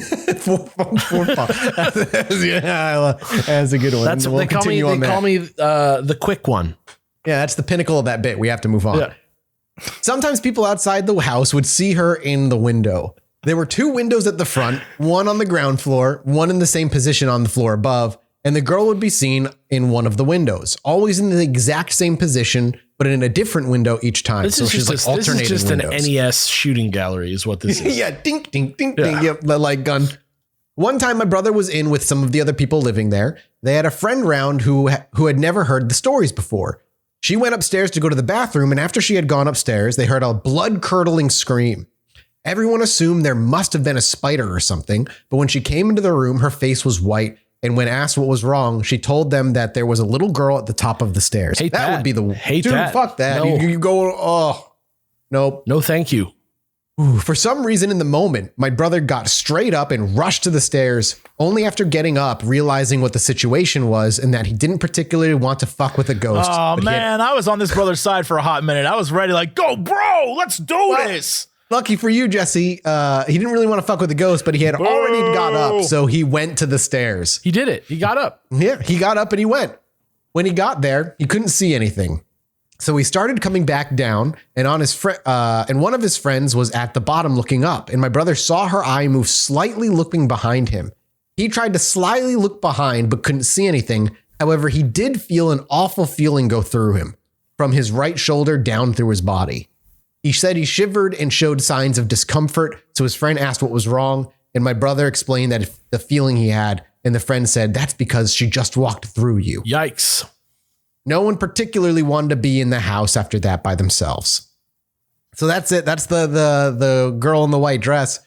that's a good one. That's what they call me. They call me the quick one. Yeah, that's the pinnacle of that bit. We have to move on. Yeah. Sometimes people outside the house would see her in the window. There were two windows at the front, one on the ground floor, one in the same position on the floor above, and the girl would be seen in one of the windows, always in the exact same position, but in a different window each time. This is just an NES shooting gallery is what this is. Yeah, dink, dink, dink, dink. Yep, the light gun. One time my brother was in with some of the other people living there. They had a friend round who had never heard the stories before. She went upstairs to go to the bathroom, and after she had gone upstairs, they heard a blood-curdling scream. Everyone assumed there must have been a spider or something, but when she came into the room, her face was white, and when asked what was wrong, she told them that there was a little girl at the top of the stairs. That would be the... Dude, fuck that. No. You go, oh, nope. No, thank you. Ooh, for some reason in the moment, my brother got straight up and rushed to the stairs, only after getting up, realizing what the situation was and that he didn't particularly want to fuck with a ghost. Oh, man, I was on this brother's side for a hot minute. I was ready like, go, bro, let's do this. Lucky for you, Jesse, he didn't really want to fuck with the ghost, but he had already got up, so he went to the stairs. He did it. He got up. Yeah, he got up and he went. When he got there, he couldn't see anything. So he started coming back down, and and one of his friends was at the bottom looking up, and my brother saw her eye move slightly looking behind him. He tried to slyly look behind, but couldn't see anything. However, he did feel an awful feeling go through him from his right shoulder down through his body. He said he shivered and showed signs of discomfort. So his friend asked what was wrong. And my brother explained that the feeling he had. And the friend said, that's because she just walked through you. Yikes. No one particularly wanted to be in the house after that by themselves. So that's it. That's the girl in the white dress.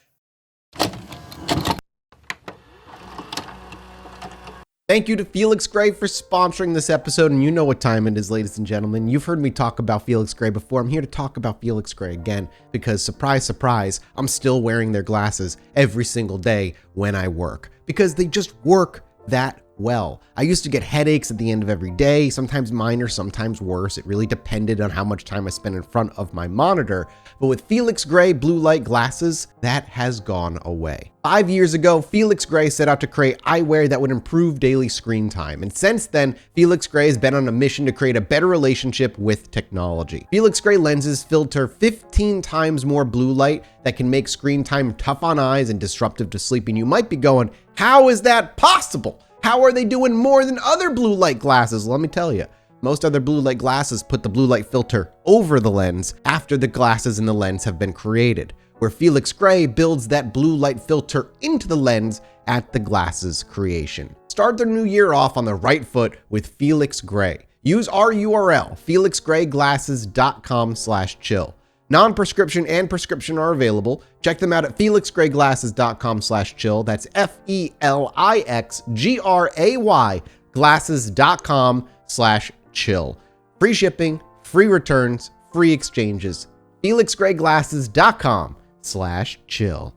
Thank you to Felix Gray for sponsoring this episode. And you know what time it is, ladies and gentlemen. You've heard me talk about Felix Gray before. I'm here to talk about Felix Gray again because, surprise, surprise, I'm still wearing their glasses every single day when I work because they just work that well. I used to get headaches at the end of every day, sometimes minor, sometimes worse. It really depended on how much time I spent in front of my monitor. But with Felix Gray blue light glasses, that has gone away. 5 years ago, Felix Gray set out to create eyewear that would improve daily screen time. And since then, Felix Gray has been on a mission to create a better relationship with technology. Felix Gray lenses filter 15 times more blue light that can make screen time tough on eyes and disruptive to sleep. And you might be going, how is that possible? How are they doing more than other blue light glasses? Let me tell you. Most other blue light glasses put the blue light filter over the lens after the glasses in the lens have been created, where Felix Gray builds that blue light filter into the lens at the glasses creation. Start their new year off on the right foot with Felix Gray. Use our URL, felixgrayglasses.com/chill. Non-prescription and prescription are available. Check them out at felixgrayglasses.com/chill. That's FELIXGRAY glasses.com/chill. Free shipping, free returns, free exchanges. felixgrayglasses.com/chill.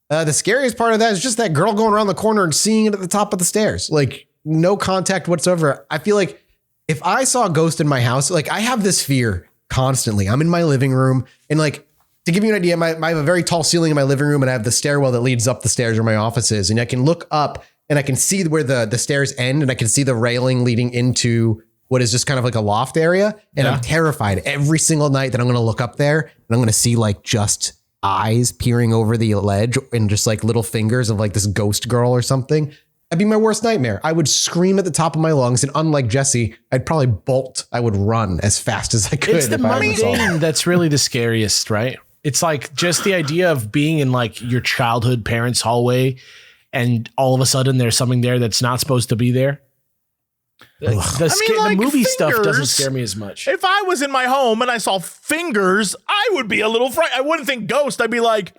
The scariest part of that is just that girl going around the corner and seeing it at the top of the stairs. Like, no contact whatsoever. I feel like if I saw a ghost in my house, like I have this fear constantly. I'm in my living room and like, to give you an idea, I have a very tall ceiling in my living room and I have the stairwell that leads up the stairs where my office is. And I can look up and I can see where the stairs end and I can see the railing leading into what is just kind of like a loft area. And I'm terrified every single night that I'm going to look up there and I'm going to see like just eyes peering over the ledge and just like little fingers of like this ghost girl or something. That'd be my worst nightmare. I would scream at the top of my lungs, and unlike Jesse, I'd probably bolt. I would run as fast as I could. It's the mundane that's really the scariest, right? It's like just the idea of being in like your childhood parents' hallway, and all of a sudden there's something there that's not supposed to be there. The movie stuff doesn't scare me as much. If I was in my home and I saw fingers, I would be a little frightened. I wouldn't think ghost. I'd be like,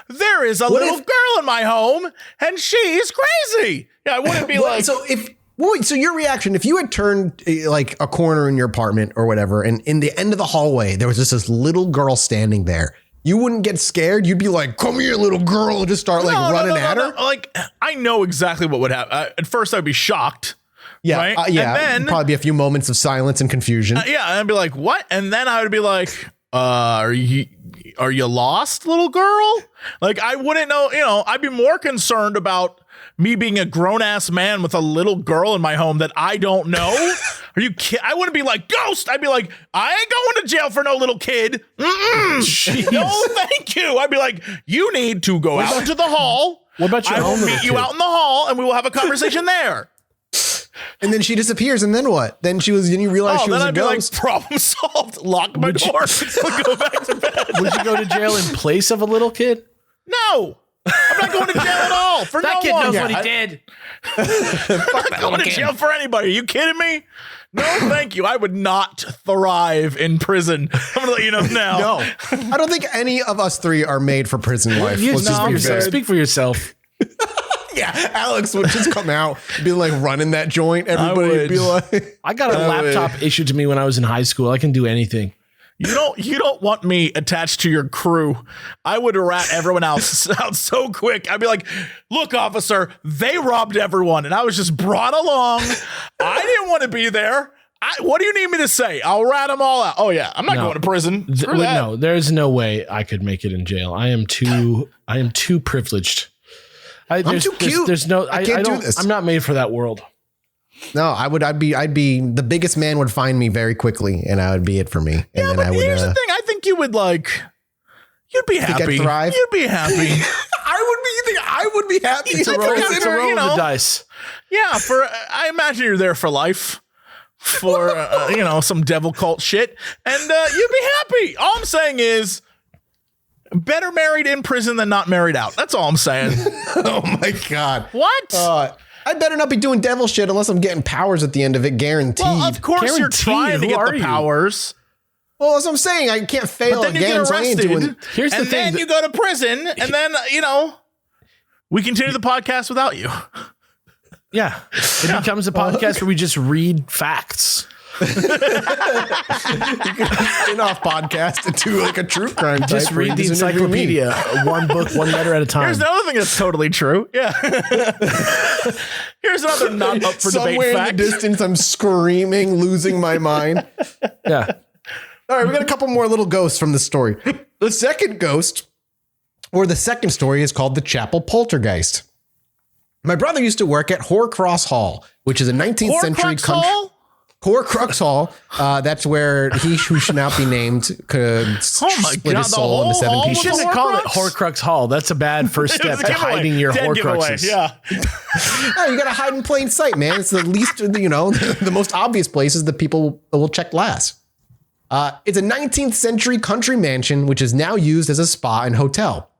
there is a little girl in my home and she's crazy. Yeah, I wouldn't be like. So your reaction, if you had turned like a corner in your apartment or whatever, and in the end of the hallway, there was just this little girl standing there, you wouldn't get scared. You'd be like, come here, little girl, and just start running at her. Like, I know exactly what would happen. At first, I'd be shocked. Yeah, right? And then probably be a few moments of silence and confusion. And I'd be like, what? And then I would be like, are you lost, little girl? Like, I wouldn't know, I'd be more concerned about me being a grown-ass man with a little girl in my home that I don't know. Are you kidding? I wouldn't be like, ghost. I'd be like, I ain't going to jail for no little kid. No, thank you. I'd be like, you need to go out into the hall. What about your I will meet you out in the hall, and we will have a conversation there. And then she disappears, and then what? Then you realize she was a ghost. Like, problem solved. Lock my door. Go back to bed. Would you go to jail in place of a little kid? No. I'm not going to jail at all. For that no kid one. knows what he did. I'm not going to jail for anybody. Are you kidding me? No, thank you. I would not thrive in prison. I'm going to let you know now. No, I don't think any of us three are made for prison life. Speak for yourself. Yeah, Alex would just come out, be like running that joint. Everybody would be like, I got a laptop issued to me when I was in high school. I can do anything. You don't want me attached to your crew. I would rat everyone else out so quick. I'd be like, look, officer, they robbed everyone. And I was just brought along. I didn't want to be there. What do you need me to say? I'll rat them all out. Oh, yeah. I'm not going to prison. No, there's no way I could make it in jail. I am too privileged. I'm too cute. I can't do this. I'm not made for that world. No, I'd be the biggest man would find me very quickly, and I would be it for me. And yeah, then but I would. Here's the thing. I think you would You'd be happy. I'd thrive? You'd be happy. I would be happy. It's a roll of the dice. Yeah, I imagine you're there for life. For some devil cult shit, and you'd be happy. All I'm saying is, better married in prison than not married out. That's all I'm saying. Oh my god! What? I better not be doing devil shit unless I'm getting powers at the end of it, guaranteed. Well, of course you're Guaranteed. trying to Who get are the you? powers. Well, as I'm saying, I can't fail But then again. you get so I ain't arrested, doing- Here's the and thing. then you go to prison, and then we continue the podcast without you. Yeah. It becomes a podcast where we just read facts. spin-off podcast into like a true crime. Just type where read you the just interview me. encyclopedia, one book, one letter at a time. Here's another thing that's totally true. Yeah. Here's another not up for debate Somewhere in fact. the distance, I'm screaming, losing my mind. Yeah. All right, we got a couple more little ghosts from the story. The second ghost, or the second story, is called the Chapel Poltergeist. My brother used to work at Horcrux Hall, which is a 19th century Horcrux country. Hall? Horcrux Hall. That's where he who should not be named could my split God, his soul into the seven whole You pieces. shouldn't have called it Horcrux Hall. That's a bad first It was step a to giveaway. hiding your Dead giveaway. Horcruxes. Yeah. Oh, you got to hide in plain sight, man. It's the least, the most obvious places that people will check last. It's a 19th century country mansion, which is now used as a spa and hotel.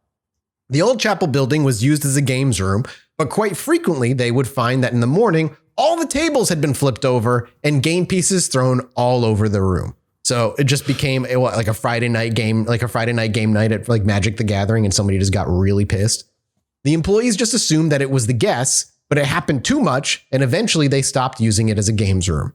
The old chapel building was used as a games room, but quite frequently they would find that in the morning, all the tables had been flipped over and game pieces thrown all over the room. So it just became like a Friday night game night at like Magic the Gathering, and somebody just got really pissed. The employees just assumed that it was the guests, but it happened too much, and eventually they stopped using it as a games room.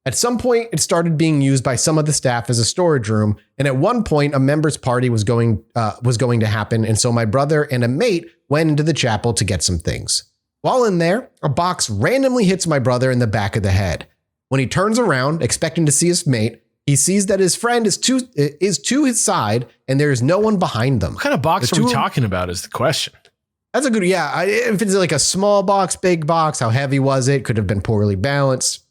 At some point, it started being used by some of the staff as a storage room, and at one point, a members' party was going to happen, and so my brother and a mate went into the chapel to get some things. While in there, a box randomly hits my brother in the back of the head. When he turns around, expecting to see his mate, he sees that his friend is to his side, and there is no one behind them. What kind of box are we talking about is the question. That's a good, yeah. If it's like a small box, big box, how heavy was it? Could have been poorly balanced.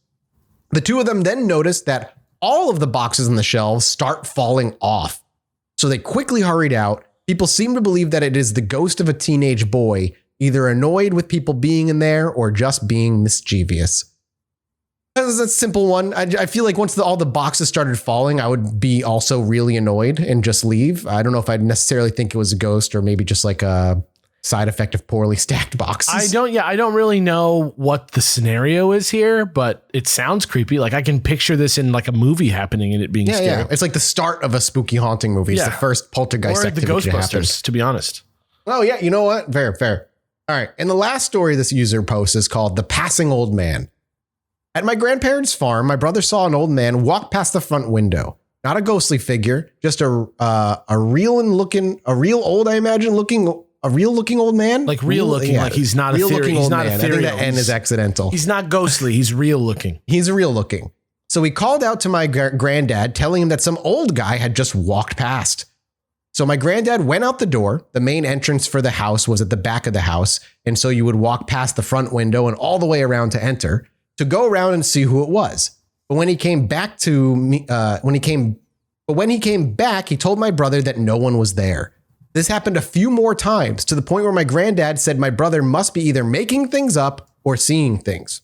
The two of them then notice that all of the boxes on the shelves start falling off. So they quickly hurried out. People seem to believe that it is the ghost of a teenage boy, either annoyed with people being in there or just being mischievous. That's a simple one. I feel like once all the boxes started falling, I would be also really annoyed and just leave. I don't know if I'd necessarily think it was a ghost or maybe just like a side effect of poorly stacked boxes. I don't really know what the scenario is here, but it sounds creepy. Like I can picture this in like a movie happening and it being scary. Yeah. It's like the start of a spooky haunting movie. It's Yeah. the first poltergeist Or the activity that happens. Ghostbusters, to be honest. Oh, yeah. You know what? Fair. All right. And the last story this user posts is called The Passing Old Man. At my grandparents' farm, my brother saw an old man walk past the front window. Not a ghostly figure, just a real old, I imagine, a real looking old man. Like real looking, yeah. like he's not a real theory. looking He's old not man. ethereal. I think that N is accidental. He's not ghostly. He's real looking. He's real looking. So we called out to my granddad, telling him that some old guy had just walked past. So my granddad went out the door. The main entrance for the house was at the back of the house. And so you would walk past the front window and all the way around to enter to go around and see who it was. But when he came back he told my brother that no one was there. This happened a few more times to the point where my granddad said my brother must be either making things up or seeing things.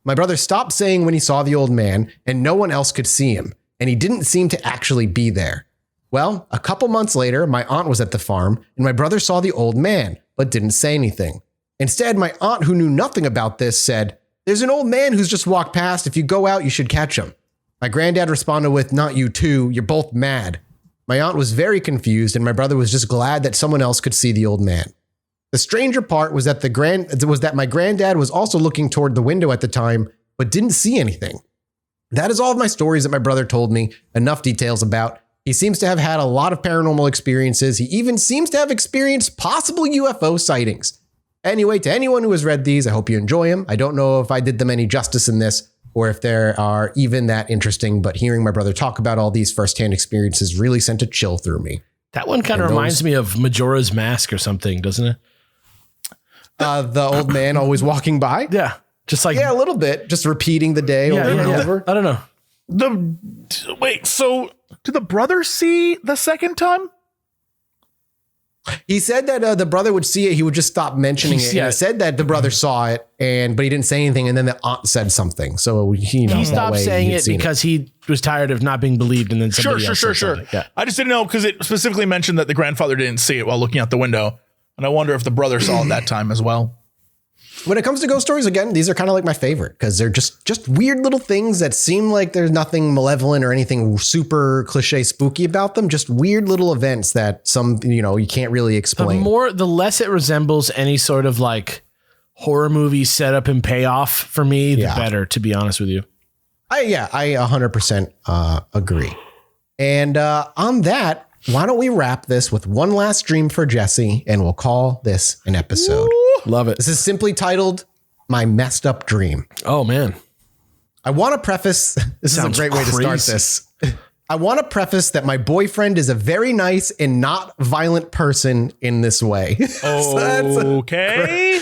My brother stopped saying when he saw the old man and no one else could see him, and he didn't seem to actually be there. Well, a couple months later, my aunt was at the farm and my brother saw the old man, but didn't say anything. Instead, my aunt, who knew nothing about this, said, "There's an old man who's just walked past. If you go out, you should catch him." My granddad responded with, "Not you too. You're both mad." My aunt was very confused and my brother was just glad that someone else could see the old man. The stranger part was that my granddad was also looking toward the window at the time, but didn't see anything. That is all of my stories that my brother told me enough details about. He seems to have had a lot of paranormal experiences. He even seems to have experienced possible UFO sightings. Anyway, to anyone who has read these, I hope you enjoy them. I don't know if I did them any justice in this or if they are even that interesting, but hearing my brother talk about all these firsthand experiences really sent a chill through me. That one kind of reminds me of Majora's Mask or something, doesn't it? The old man always walking by. Yeah. Just like, Yeah, a little bit. Just repeating the day over and over. I don't know. Wait, so did the brother see the second time? He said that the brother would see it. He would just stop mentioning it. Yeah. And he said that the brother saw it, but he didn't say anything. And then the aunt said something. So he stopped saying it because he was tired of not being believed. And then somebody else said something. Yeah. I just didn't know because it specifically mentioned that the grandfather didn't see it while looking out the window. And I wonder if the brother saw it that time as well. When it comes to ghost stories, again, these are kind of like my favorite because they're just weird little things that seem like there's nothing malevolent or anything super cliche spooky about them. Just weird little events that you can't really explain. The less it resembles any sort of like horror movie setup and payoff for me, the better, to be honest with you. I 100% agree. And on that, why don't we wrap this with one last dream for Jesse and we'll call this an episode. Love it. This is simply titled My Messed Up Dream. Oh, man. I want to preface, this is a great way to start this. I want to preface that my boyfriend is a very nice and not violent person in this way. Okay.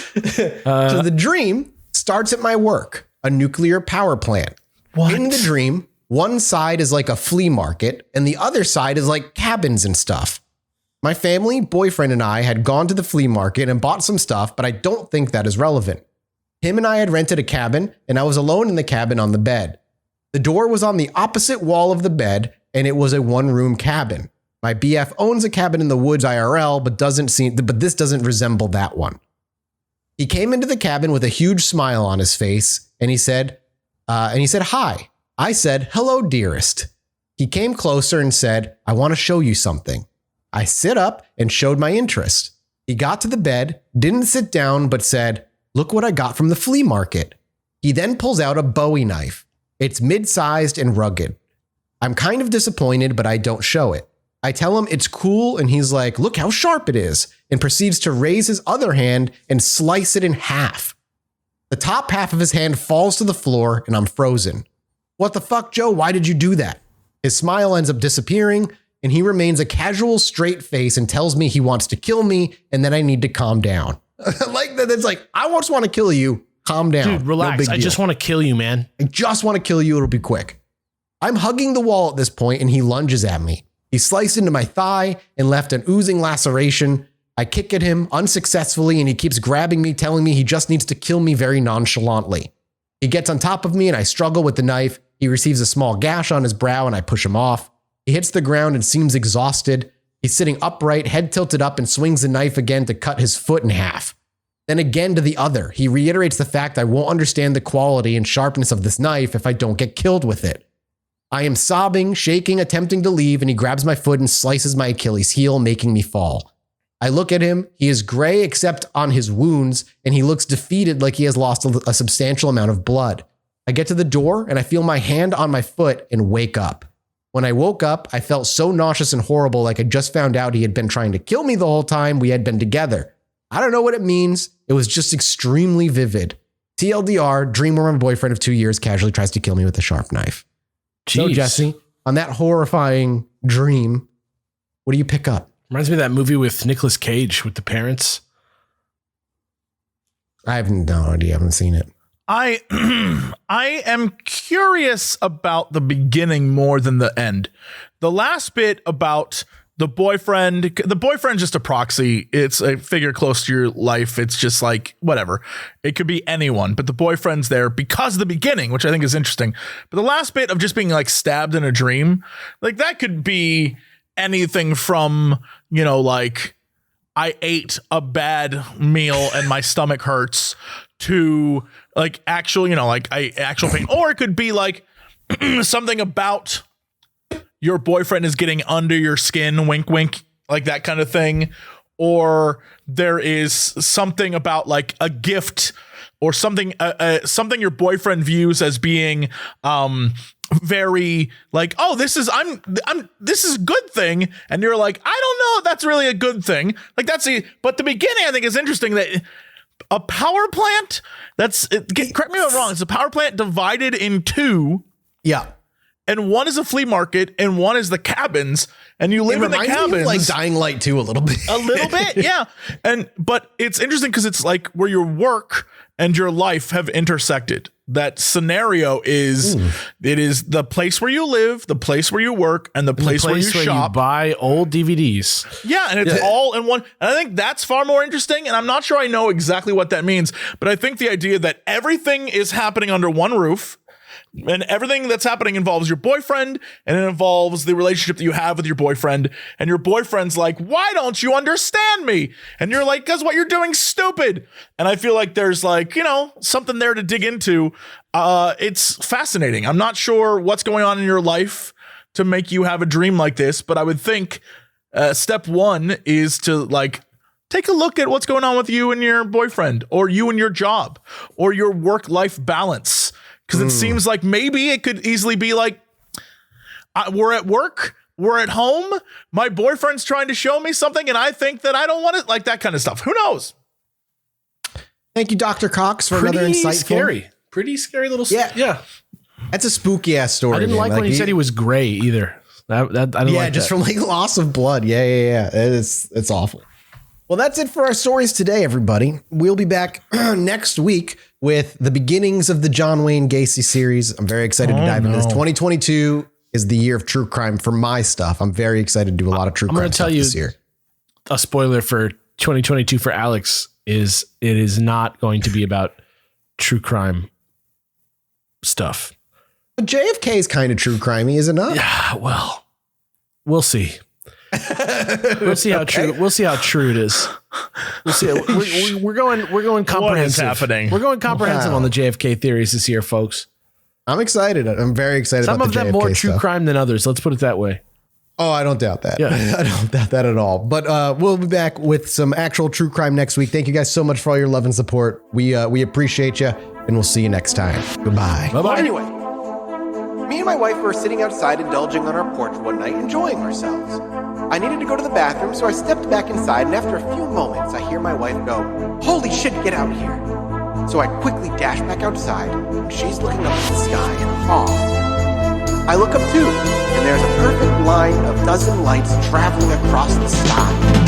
So the dream starts at my work, a nuclear power plant. What? In the dream, one side is like a flea market and the other side is like cabins and stuff. My family, boyfriend, and I had gone to the flea market and bought some stuff, but I don't think that is relevant. Him and I had rented a cabin, and I was alone in the cabin on the bed. The door was on the opposite wall of the bed, and it was a one-room cabin. My BF owns a cabin in the woods IRL, but this doesn't resemble that one. He came into the cabin with a huge smile on his face, and he said, hi. I said, hello, dearest. He came closer and said, I want to show you something. I sit up and showed my interest. He got to the bed, didn't sit down, but said, look what I got from the flea market. He then pulls out a Bowie knife. It's mid-sized and rugged. I'm kind of disappointed, but I don't show it. I tell him it's cool, and he's like, look how sharp it is, and proceeds to raise his other hand and slice it in half. The top half of his hand falls to the floor, and I'm frozen. What the fuck, Joe? Why did you do that? His smile ends up disappearing, and he remains a casual, straight face and tells me he wants to kill me and that I need to calm down. Like that, it's like, I just want to kill you. Calm down. Dude, relax. I just want to kill you, man. I just want to kill you. It'll be quick. I'm hugging the wall at this point, and he lunges at me. He sliced into my thigh and left an oozing laceration. I kick at him unsuccessfully, and he keeps grabbing me, telling me he just needs to kill me very nonchalantly. He gets on top of me, and I struggle with the knife. He receives a small gash on his brow, and I push him off. He hits the ground and seems exhausted. He's sitting upright, head tilted up, and swings the knife again to cut his foot in half. Then again to the other. He reiterates the fact I won't understand the quality and sharpness of this knife if I don't get killed with it. I am sobbing, shaking, attempting to leave, and he grabs my foot and slices my Achilles heel, making me fall. I look at him. He is gray except on his wounds, and he looks defeated like he has lost a substantial amount of blood. I get to the door, and I feel my hand on my foot and wake up. When I woke up, I felt so nauseous and horrible, like I just found out he had been trying to kill me the whole time we had been together. I don't know what it means. It was just extremely vivid. TLDR, dream where my boyfriend of 2 years casually tries to kill me with a sharp knife. Jeez. So, Jesse, on that horrifying dream, what do you pick up? Reminds me of that movie with Nicolas Cage with the parents. I have no idea. I haven't seen it. I am curious about the beginning more than the end. The last bit about the boyfriend's just a proxy. It's a figure close to your life. It's just like, whatever. It could be anyone, but the boyfriend's there because of the beginning, which I think is interesting. But the last bit of just being like stabbed in a dream, like that could be anything from, like I ate a bad meal and my stomach hurts to like actual, actual pain. Or it could be like something about your boyfriend is getting under your skin, wink, wink, like that kind of thing. Or there is something about like a gift or something, something your boyfriend views as being, very like, oh, this is a good thing. And you're like, I don't know if that's really a good thing. Like but the beginning I think is interesting that a power plant correct me if I'm wrong. It's a power plant divided in two. Yeah. And one is a flea market and one is the cabins, and you live in the cabins. Me of like Dying Light 2 a little bit. A little bit, yeah. But it's interesting because it's like where your work and your life have intersected. that scenario is it is the place where you live, the place where you work, and the place where you shop. You buy old DVDs. Yeah, and it's all in one. And I think that's far more interesting. And I'm not sure I know exactly what that means, but I think the idea that everything is happening under one roof, and everything that's happening involves your boyfriend, and it involves the relationship that you have with your boyfriend, and your boyfriend's like, why don't you understand me? And you're like, because what you're doing is stupid. And I feel like there's like, something there to dig into. It's fascinating. I'm not sure what's going on in your life to make you have a dream like this, but I would think step one is to like take a look at what's going on with you and your boyfriend, or you and your job, or your work-life balance. Because it seems like maybe it could easily be like, we're at work, we're at home, my boyfriend's trying to show me something, and I think that I don't want it, like that kind of stuff. Who knows? Thank you, Dr. Cox, for another insightful. Pretty scary little Yeah. That's a spooky ass story. I didn't like when he said he was gray either. I didn't like just that. from like loss of blood. Yeah. It's awful. Well, that's it for our stories today, everybody. We'll be back next week with the beginnings of the John Wayne Gacy series. I'm very excited to dive into this. 2022 is the year of true crime for my stuff. I'm very excited to do a lot of true crime stuff this year. A spoiler for 2022 for Alex is it is not going to be about true crime stuff. But JFK is kind of true crimey, is it not? Yeah, well, we'll see. We'll see how true. We'll see how true it is. We'll see. We're going comprehensive. What is happening? We're going comprehensive on the JFK theories this year, folks. I'm excited. I'm very excited. Some about of them JFK more true stuff. crime than others. Let's put it that way. Oh, I don't doubt that. Yeah. I don't doubt that at all. But we'll be back with some actual true crime next week. Thank you guys so much for all your love and support. We appreciate you, and we'll see you next time. Goodbye. Bye-bye. Anyway, me and my wife were sitting outside indulging on our porch one night, enjoying ourselves. I needed to go to the bathroom, so I stepped back inside, and after a few moments, I hear my wife go, "Holy shit, get out of here." So I quickly dash back outside, and she's looking up at the sky in awe. I look up too, and there's a perfect line of dozen lights traveling across the sky.